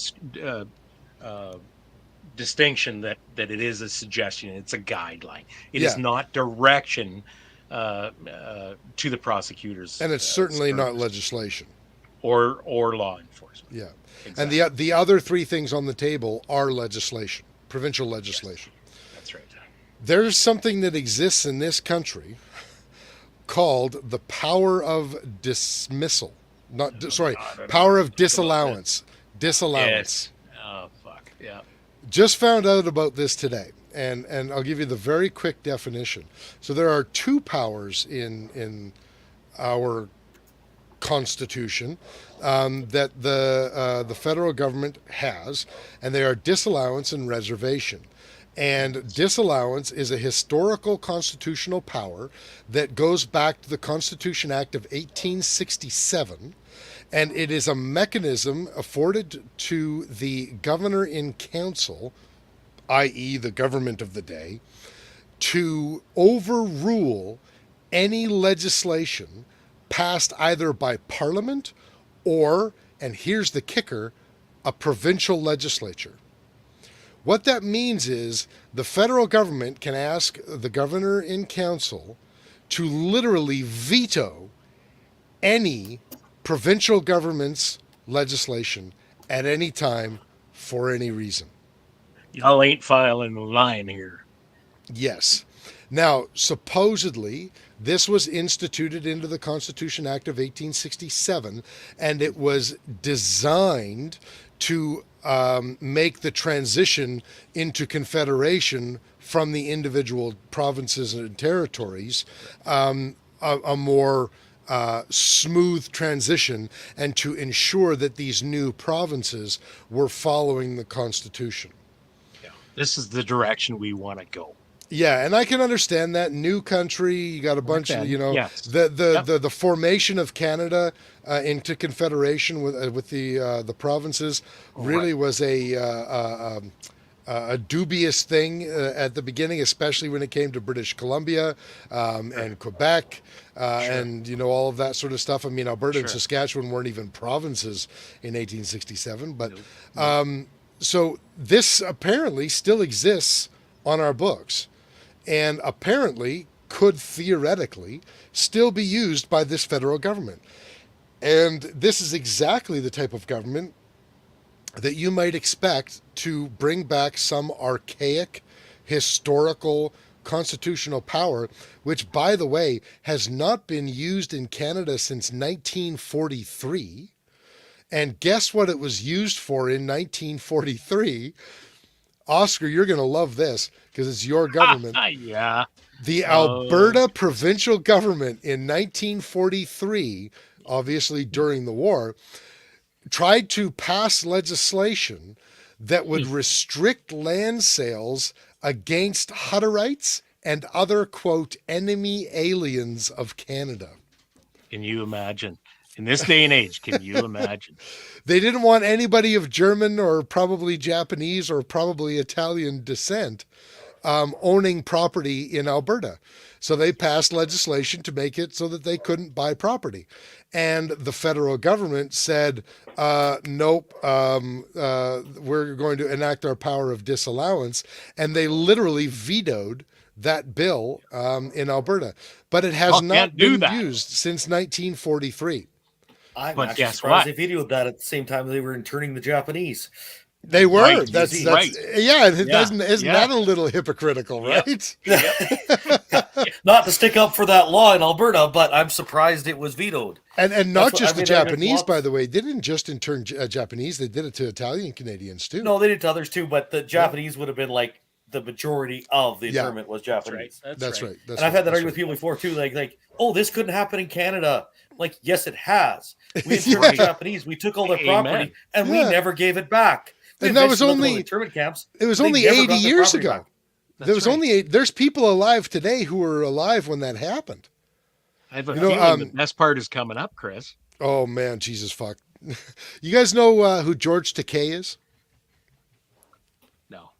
distinction that it is a suggestion. It's a guideline. It is not direction to the prosecutors. And it's certainly not legislation. Or law enforcement. Yeah. Exactly. And the other three things on the table are legislation, provincial legislation. Yes. That's right. There's something that exists in this country called the power of dismissal. Power of disallowance. Disallowance. Yes. Oh, fuck. Yeah. Just found out about this today, and I'll give you the very quick definition. So there are two powers in our Constitution that the federal government has, and they are disallowance and reservation. And disallowance is a historical constitutional power that goes back to the Constitution Act of 1867, and it is a mechanism afforded to the governor in council, i.e. the government of the day, to overrule any legislation passed either by Parliament or, and here's the kicker, a provincial legislature. What that means is the federal government can ask the governor in council to literally veto any provincial government's legislation at any time for any reason. Y'all ain't filing a line here. Yes. Now, supposedly, this was instituted into the Constitution Act of 1867, and it was designed to make the transition into confederation from the individual provinces and territories a more smooth transition, and to ensure that these new provinces were following the Constitution. Yeah. This is the direction we want to go. Yeah, and I can understand that. New country, you got a bunch of, yes. the formation of Canada into confederation with the provinces really was a dubious thing at the beginning, especially when it came to British Columbia and Quebec and all of that sort of stuff. I mean, Alberta and Saskatchewan weren't even provinces in 1867, but so this apparently still exists on our books, and apparently could theoretically still be used by this federal government. And this is exactly the type of government that you might expect to bring back some archaic, historical, constitutional power, which, by the way, has not been used in Canada since 1943. And guess what it was used for in 1943? Oscar, you're going to love this because it's your government. Yeah. The Alberta provincial government in 1943, obviously during the war, tried to pass legislation that would restrict land sales against Hutterites and other, quote, enemy aliens of Canada. Can you imagine? In this day and age, can you imagine? They didn't want anybody of German or probably Japanese or probably Italian descent owning property in Alberta. So they passed legislation to make it so that they couldn't buy property. And the federal government said, nope, we're going to enact our power of disallowance. And they literally vetoed that bill in Alberta. But it has not been used since 1943. I'm actually surprised they vetoed that at the same time they were interning the Japanese. They were. Right. That's right. Yeah. Isn't that a little hypocritical, right? Yep. Not to stick up for that law in Alberta, but I'm surprised it was vetoed. And not just the Japanese, by the way. They didn't just intern Japanese; they did it to Italian Canadians too. No, they did to others too, but the Japanese would have been like the majority of the internment was Japanese. That's right. And I've had that argument with people before too, like, oh, this couldn't happen in Canada. Like, yes, it has. We interned the Japanese. We took all their property, and we never gave it back. And that was only internment camps. It was only 80 years ago. There's people alive today who were alive when that happened. I have a feeling the best part is coming up, Chris. Oh man, Jesus fuck! You guys know who George Takei is? No.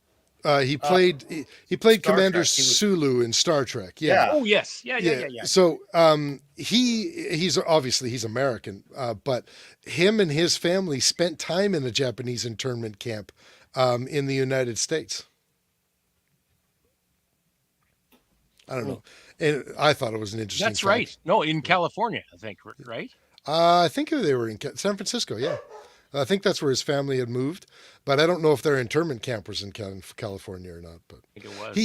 He played Commander Sulu in Star Trek. Yeah. Oh yes. Yeah. So he's obviously American, but him and his family spent time in a Japanese internment camp in the United States. I don't know. And I thought it was an interesting That's fact. right. No, in California, I think, right? I think they were in San Francisco, yeah. I think that's where his family had moved, but I don't know if their internment camp was in California or not. But I think it was.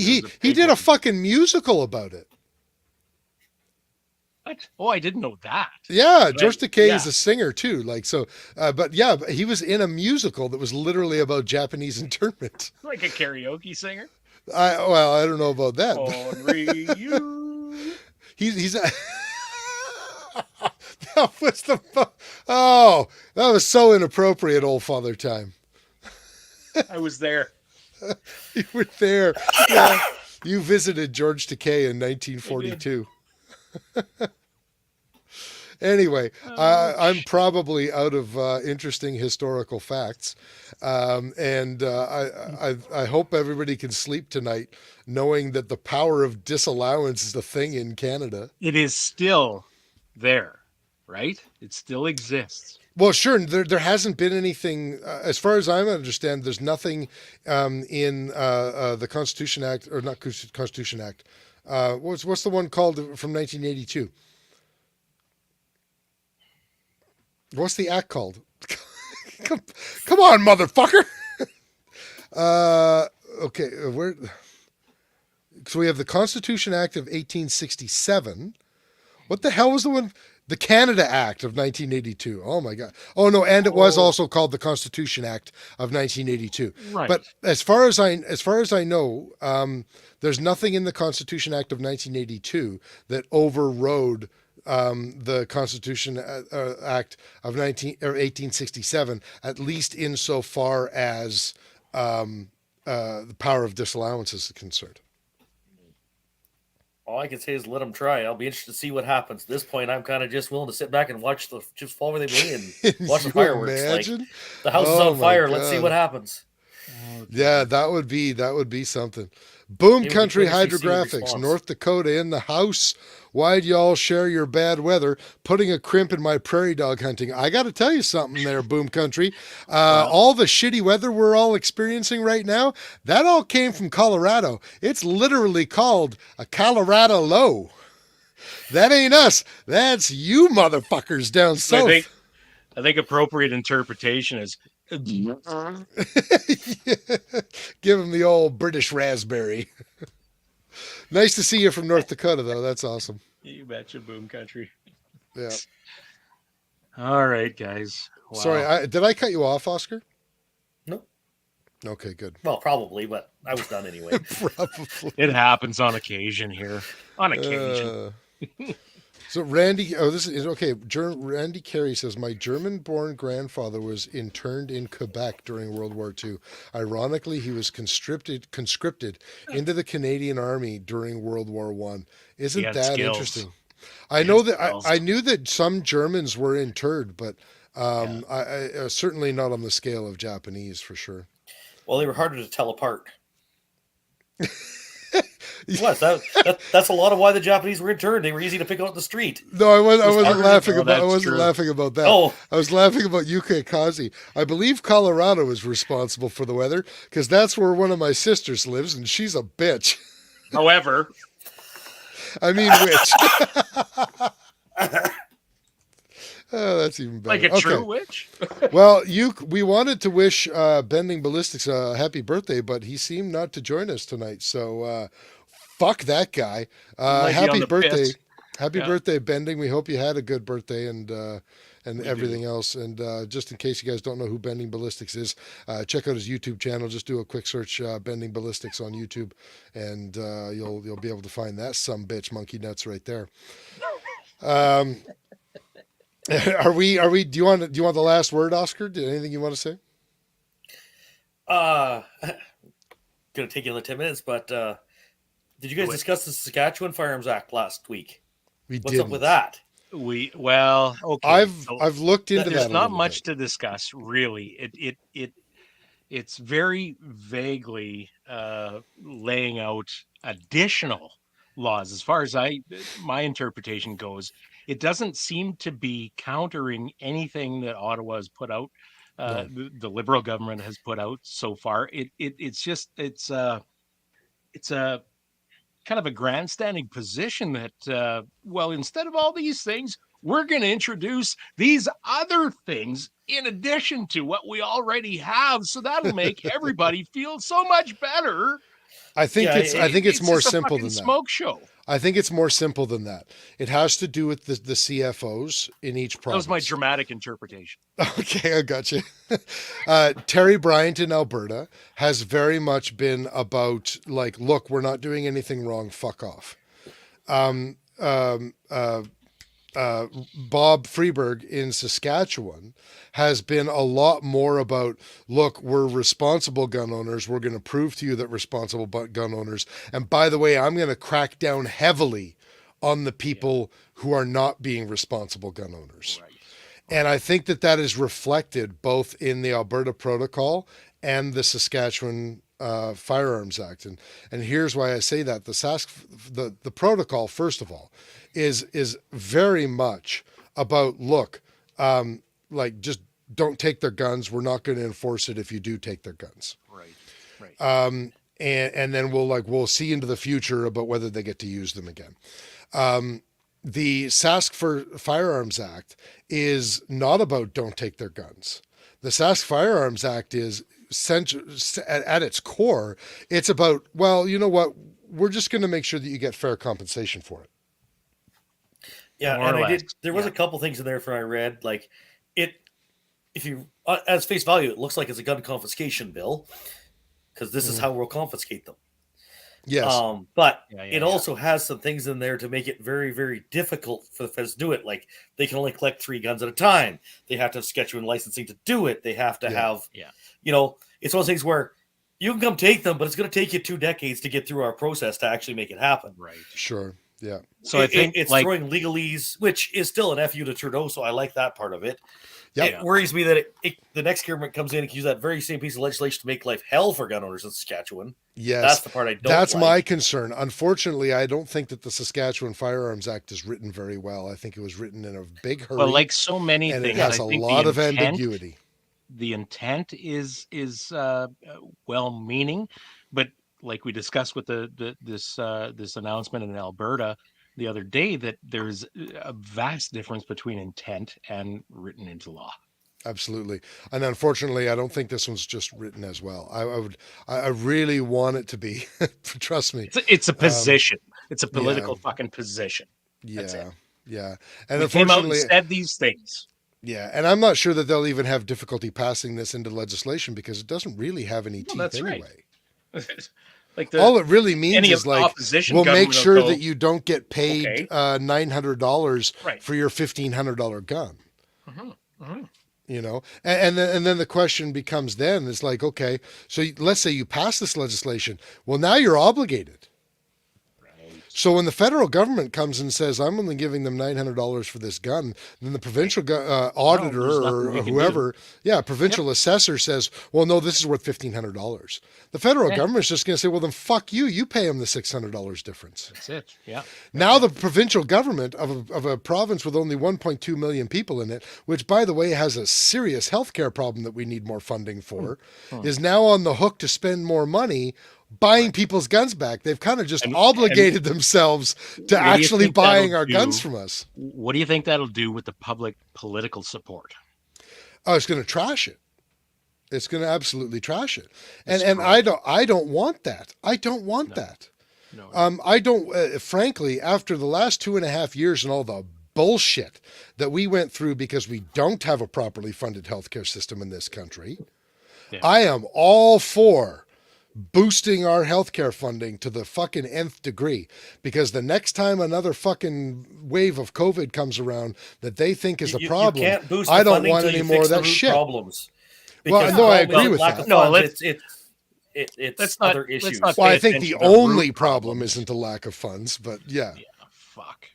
He did a fucking musical about it. What? Oh, I didn't know that. Yeah, George Takei is a singer too. But he was in a musical that was literally about Japanese internment. Like a karaoke singer? I don't know about that. He's that was so inappropriate, old Father Time. I was there. You were there. Yeah. You visited George Takei in 1942. Anyway, I'm probably out of interesting historical facts, and I hope everybody can sleep tonight knowing that the power of disallowance is a thing in Canada. It is still there, right? It still exists. Well, sure. There hasn't been anything, as far as I understand. There's nothing in the Constitution Act, or not Constitution Act. What's the one called from 1982? What's the act called? Come on, motherfucker. Okay, where? So we have the Constitution Act of 1867. What the hell was the one? The Canada Act of 1982. Oh my God. Oh no, and it was also called the Constitution Act of 1982. Right. But as far as I know, there's nothing in the Constitution Act of 1982 that overrode the Constitution Act of 1867, at least insofar as the power of disallowance is concerned. All I can say is let them try. I'll be interested to see what happens. At this point, I'm kind of just willing to sit back and watch the just fall where they may and watch the fireworks. Imagine? Like the house is on fire. Let's see what happens. Yeah, that would be something. Boom Country Hydrographics, North Dakota in the house. Why'd y'all share your bad weather? Putting a crimp in my prairie dog hunting. I got to tell you something there, Boom Country. All the shitty weather we're all experiencing right now, that all came from Colorado. It's literally called a Colorado low. That ain't us. That's you motherfuckers down south. I think appropriate interpretation is Give him the old British raspberry. Nice to see you from North Dakota, though. That's awesome. You betcha, Boom Country. Yeah. All right, guys. Wow. Sorry, did I cut you off, Oscar? No. Okay, good. Well, probably, but I was done anyway. Probably. It happens on occasion here. On occasion. So Randy, this is okay. Randy Carey says, my German-born grandfather was interned in Quebec during World War II. Ironically, he was conscripted into the Canadian Army during World War I. Isn't that skills. Interesting? I know that I knew that some Germans were interred, but I certainly not on the scale of Japanese for sure. Well, they were harder to tell apart. What? That's a lot of why the Japanese were interned. They were easy to pick out in the street. No, I wasn't laughing about. I wasn't laughing about that. Oh. I was laughing about Yuka Kazi. I believe Colorado is responsible for the weather because that's where one of my sisters lives, and she's a bitch. However, I mean, witch. Oh, that's even better. Like a true witch? Well, we wanted to wish Bending Ballistics a happy birthday, but he seemed not to join us tonight. So fuck that guy. Happy birthday. Happy birthday, Bending. We hope you had a good birthday and everything else. And just in case you guys don't know who Bending Ballistics is, check out his YouTube channel. Just do a quick search, Bending Ballistics on YouTube, and you'll be able to find that sumbitch monkey nuts right there. Are we? Do you want the last word, Oscar? Anything you want to say? Gonna take you another 10 minutes, but did you guys discuss the Saskatchewan Firearms Act last week? What's up with that? Okay. I've looked into that. There's not much to discuss, really. It's very vaguely laying out additional laws. As far as my interpretation goes, it doesn't seem to be countering anything that Ottawa has put out. No. The Liberal government has put out so far. It's a kind of a grandstanding position that instead of all these things, we're going to introduce these other things in addition to what we already have. So that'll make everybody feel so much better. I think it's more simple than that. Smoke show. I think it's more simple than that. It has to do with the CFOs in each province. That was my dramatic interpretation. Okay, I got you. Terry Bryant in Alberta has very much been about like, look, we're not doing anything wrong. Fuck off. Bob Freeberg in Saskatchewan has been a lot more about, look, we're responsible gun owners. We're going to prove to you that responsible gun owners. And by the way, I'm going to crack down heavily on the people who are not being responsible gun owners. Right. And I think that is reflected both in the Alberta Protocol and the Saskatchewan Firearms Act. And here's why I say that. The protocol, first of all, is very much about, look, like just don't take their guns. We're not going to enforce it if you do take their guns. Right. And then we'll see into the future about whether they get to use them again. The Sask for Firearms Act is not about don't take their guns. The Sask Firearms Act is at its core, it's about, well, you know what? We're just going to make sure that you get fair compensation for it. Yeah, and there was a couple things in there for I read, like if you, as face value, it looks like it's a gun confiscation bill, because this is how we'll confiscate them. Yes. But it also has some things in there to make it very, very difficult for the feds to do it. Like, they can only collect 3 guns at a time. They have to have Saskatchewan licensing to do it. They have to have, it's one of those things where you can come take them, but it's going to take you 2 decades to get through our process to actually make it happen. Right. Sure. Yeah. So I think it's throwing legalese, which is still an FU to Trudeau. So I like that part of it. Yep. It worries me that the next government comes in and can use that very same piece of legislation to make life hell for gun owners in Saskatchewan. Yes. That's the part I don't That's like. my concern. Unfortunately, I don't think that the Saskatchewan Firearms Act is written very well. I think it was written in a big hurry. Well, like so many and things, it has a lot of ambiguity. The intent is well-meaning, but like we discussed with this announcement in Alberta the other day, that there's a vast difference between intent and written into law. Absolutely. And unfortunately, I don't think this one's just written as well. I really want it to be. Trust me. It's a position. It's a political fucking position. That's it. Yeah. And we came out and said these things. Yeah, and I'm not sure that they'll even have difficulty passing this into legislation because it doesn't really have any teeth anyway. Right. All it really means is like, we'll make sure that you don't get paid $900 for your $1,500 gun. You know, and then the question becomes then, it's like, okay, so let's say you pass this legislation. Well, now you're obligated. So when the federal government comes and says, I'm only giving them $900 for this gun, then the provincial auditor or whoever, provincial assessor says, well, no, this is worth $1,500. The federal government's just going to say, well, then fuck you. You pay them the $600 difference. That's it. Yeah. Now the provincial government of a province with only 1.2 million people in it, which, by the way, has a serious healthcare problem that we need more funding for, is now on the hook to spend more money buying people's guns back. They've kind of just obligated themselves to actually buying our guns from us. What do you think that'll do with the public political support? Oh, it's going to trash it. It's going to absolutely trash it. And I don't want that. I don't want that. No. I don't, frankly, after the last 2.5 years and all the bullshit that we went through because we don't have a properly funded healthcare system in this country, I am all for boosting our healthcare funding to the fucking nth degree, because the next time another fucking wave of COVID comes around that they think is a problem, I don't want any more of that shit. Problems. Well, no, I agree with that. No, it's other issues. Well, I think the only problem isn't the lack of funds, but yeah. Fuck.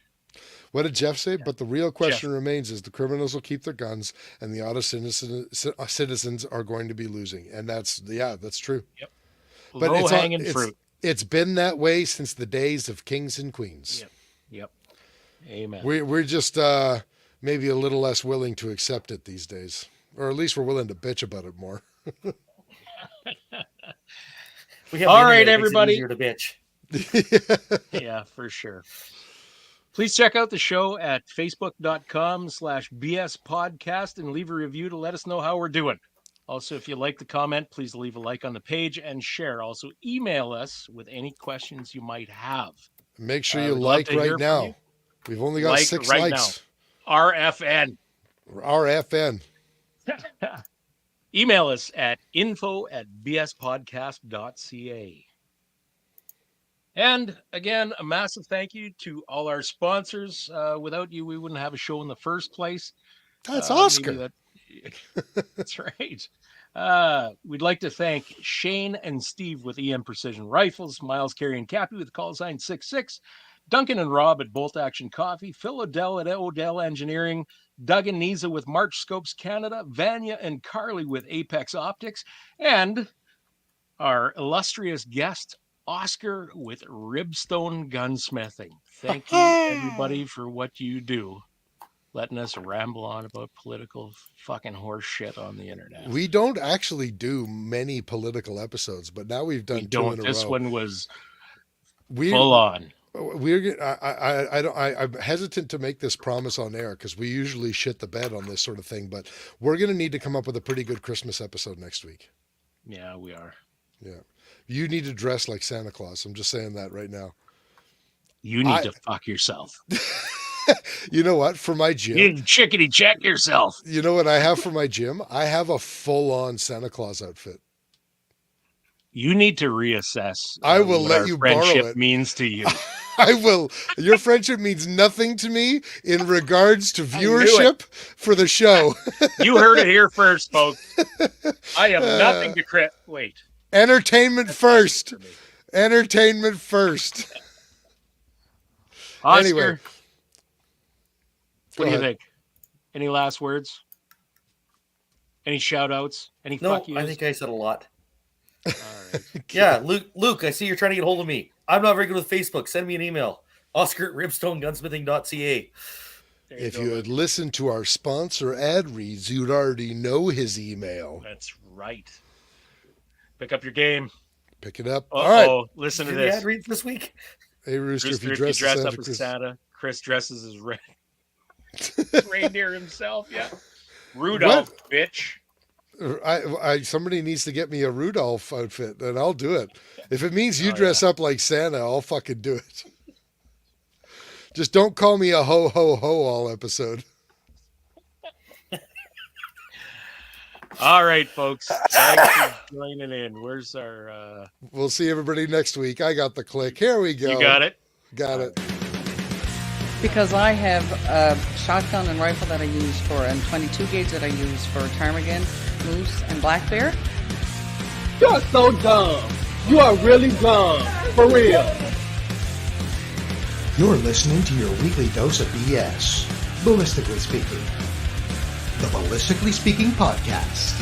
What did Jeff say? But the real question remains is the criminals will keep their guns and the honest citizens are going to be losing. And that's true. Yep. But low-hanging fruit. It's been that way since the days of kings and queens. Yep. Amen. We're just maybe a little less willing to accept it these days, or at least we're willing to bitch about it more. All right, everybody. Easier to bitch. Yeah, for sure. Please check out the show at facebook.com/BS podcast and leave a review to let us know how we're doing. Also, if you like the comment, please leave a like on the page and share. Also, email us with any questions you might have. Make sure you like right now. We've only got 6 likes. Now. RFN. Email us at info@bspodcast.ca. And again, a massive thank you to all our sponsors. Without you, we wouldn't have a show in the first place. That's Oscar. That's right. We'd like to thank Shane and Steve with EM Precision Rifles, Miles Carey and Cappy with call sign 66, Duncan and Rob at Bolt Action Coffee, Phil Odell at Odell Engineering, Doug and Niza with March Scopes Canada, Vanya and Carly with Apex Optics, and our illustrious guest, Oscar with Ribstone Gunsmithing. Thank you, everybody, for what you do. letting us ramble on about political fucking horse shit on the internet. We don't actually do many political episodes, but now we've done two in a row. This one was full on. I'm hesitant to make this promise on air because we usually shit the bed on this sort of thing, but we're going to need to come up with a pretty good Christmas episode next week. Yeah, we are. Yeah. You need to dress like Santa Claus. I'm just saying that right now. You need to fuck yourself. You know what? For my gym. You need to chickadee check yourself. You know what I have for my gym? I have a full-on Santa Claus outfit. You need to reassess. I will let you borrow it. Means to you. I will. Your friendship means nothing to me in regards to viewership for the show. You heard it here first, folks. I have nothing to Wait. Entertainment first. Entertainment first. Oscar, anyway. What do you think? Any last words? Any shout outs? Any fuck yous? I think I said a lot. All right. Yeah, Luke, I see you're trying to get hold of me. I'm not very good with Facebook. Send me an email. Oscar@ribstonegunsmithing.ca. If you had listened to our sponsor ad reads, you'd already know his email. That's right. Pick up your game. Pick it up. Uh-oh. All right. Listen to this. Ad reads this week. Hey, Rooster, if you dress dress up as Santa, Chris dresses as reindeer himself. Yeah. Rudolph, what? Bitch. Somebody needs to get me a Rudolph outfit, and I'll do it. If it means you dress up like Santa, I'll fucking do it. Just don't call me a ho ho ho all episode. All right, folks. Thanks for joining in. Where's our? We'll see everybody next week. I got the click. Here we go. You got it. Got it. Because I have a shotgun and rifle that I use for, and 22 gauge that I use for ptarmigan, moose, and black bear. You're so dumb. You are really dumb. For real. You're listening to your weekly dose of BS. Ballistically Speaking. The Ballistically Speaking Podcast.